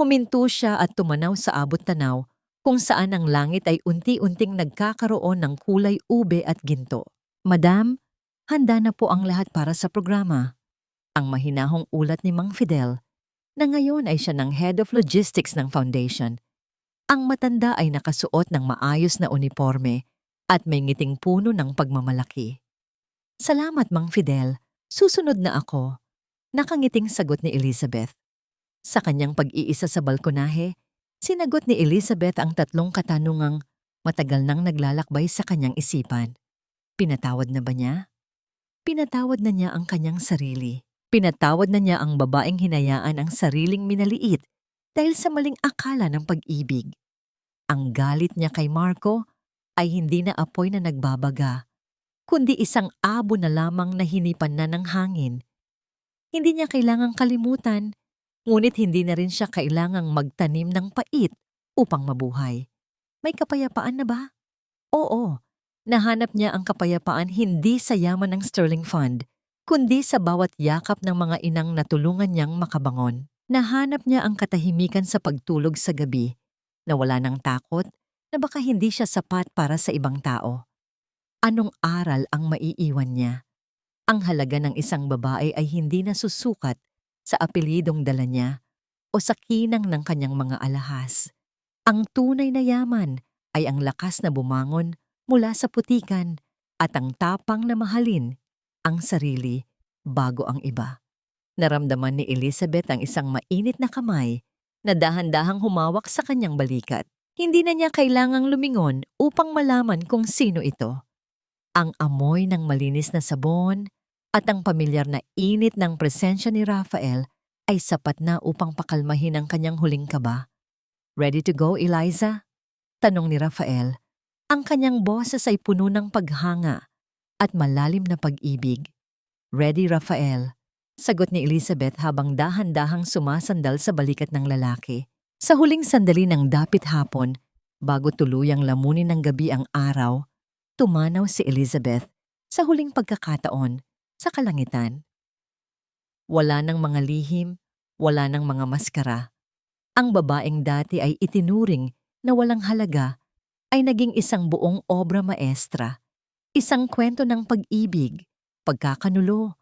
A: Huminto siya at tumanaw sa abot-tanaw kung saan ang langit ay unti-unting nagkakaroon ng kulay ube at ginto. Madam, handa na po ang lahat para sa programa. Ang mahinahong ulat ni Mang Fidel na ngayon ay siya ng Head of Logistics ng Foundation. Ang matanda ay nakasuot ng maayos na uniforme at may ngiting puno ng pagmamalaki. Salamat, Mang Fidel. Susunod na ako. Nakangiting sagot ni Elizabeth. Sa kanyang pag-iisa sa balkonahe, sinagot ni Elizabeth ang tatlong katanungang matagal nang naglalakbay sa kanyang isipan. Pinatawad na ba niya? Pinatawad na niya ang kanyang sarili. Pinatawad na niya ang babaeng hinayaan ang sariling minaliit dahil sa maling akala ng pag-ibig. Ang galit niya kay Marco ay hindi na apoy na nagbabaga, kundi isang abo na lamang na hinipan na ng hangin. Hindi niya kailangang kalimutan, ngunit hindi na rin siya kailangang magtanim ng pait upang mabuhay. May kapayapaan na ba? Oo, nahanap niya ang kapayapaan hindi sa yaman ng Sterling Fund, kundi sa bawat yakap ng mga inang natulungan niyang makabangon. Nahanap niya ang katahimikan sa pagtulog sa gabi, na wala ng takot na baka hindi siya sapat para sa ibang tao. Anong aral ang maiiwan niya? Ang halaga ng isang babae ay hindi nasusukat sa apelidong dala niya o sa kinang ng kanyang mga alahas. Ang tunay na yaman ay ang lakas na bumangon mula sa putikan at ang tapang na mahalin ang sarili bago ang iba. Naramdaman ni Elizabeth ang isang mainit na kamay na dahan-dahang humawak sa kanyang balikat. Hindi na niya kailangang lumingon upang malaman kung sino ito. Ang amoy ng malinis na sabon at ang pamilyar na init ng presensya ni Rafael ay sapat na upang pakalmahin ang kanyang huling kaba. "Ready to go, Eliza?" tanong ni Rafael. Ang kanyang boses ay puno ng paghanga at malalim na pag-ibig. "Ready, Rafael," sagot ni Elizabeth habang dahan-dahang sumasandal sa balikat ng lalaki. Sa huling sandali ng dapit hapon, bago tuluyang lamunin ng gabi ang araw, tumanaw si Elizabeth sa huling pagkakataon sa kalangitan. Wala ng mga lihim, wala ng mga maskara. Ang babaeng dati ay itinuring na walang halaga ay naging isang buong obra maestra, isang kwento ng pag-ibig, pagkakanulo,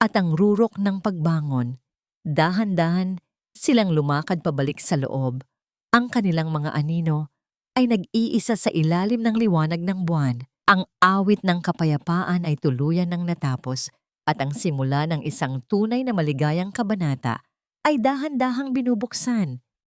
A: at ang rurok ng pagbangon. Dahan-dahan silang lumakad pabalik sa loob. Ang kanilang mga anino ay nag-iisa sa ilalim ng liwanag ng buwan. Ang awit ng kapayapaan ay tuluyan ng natapos at ang simula ng isang tunay na maligayang kabanata ay dahan-dahang binubuksan.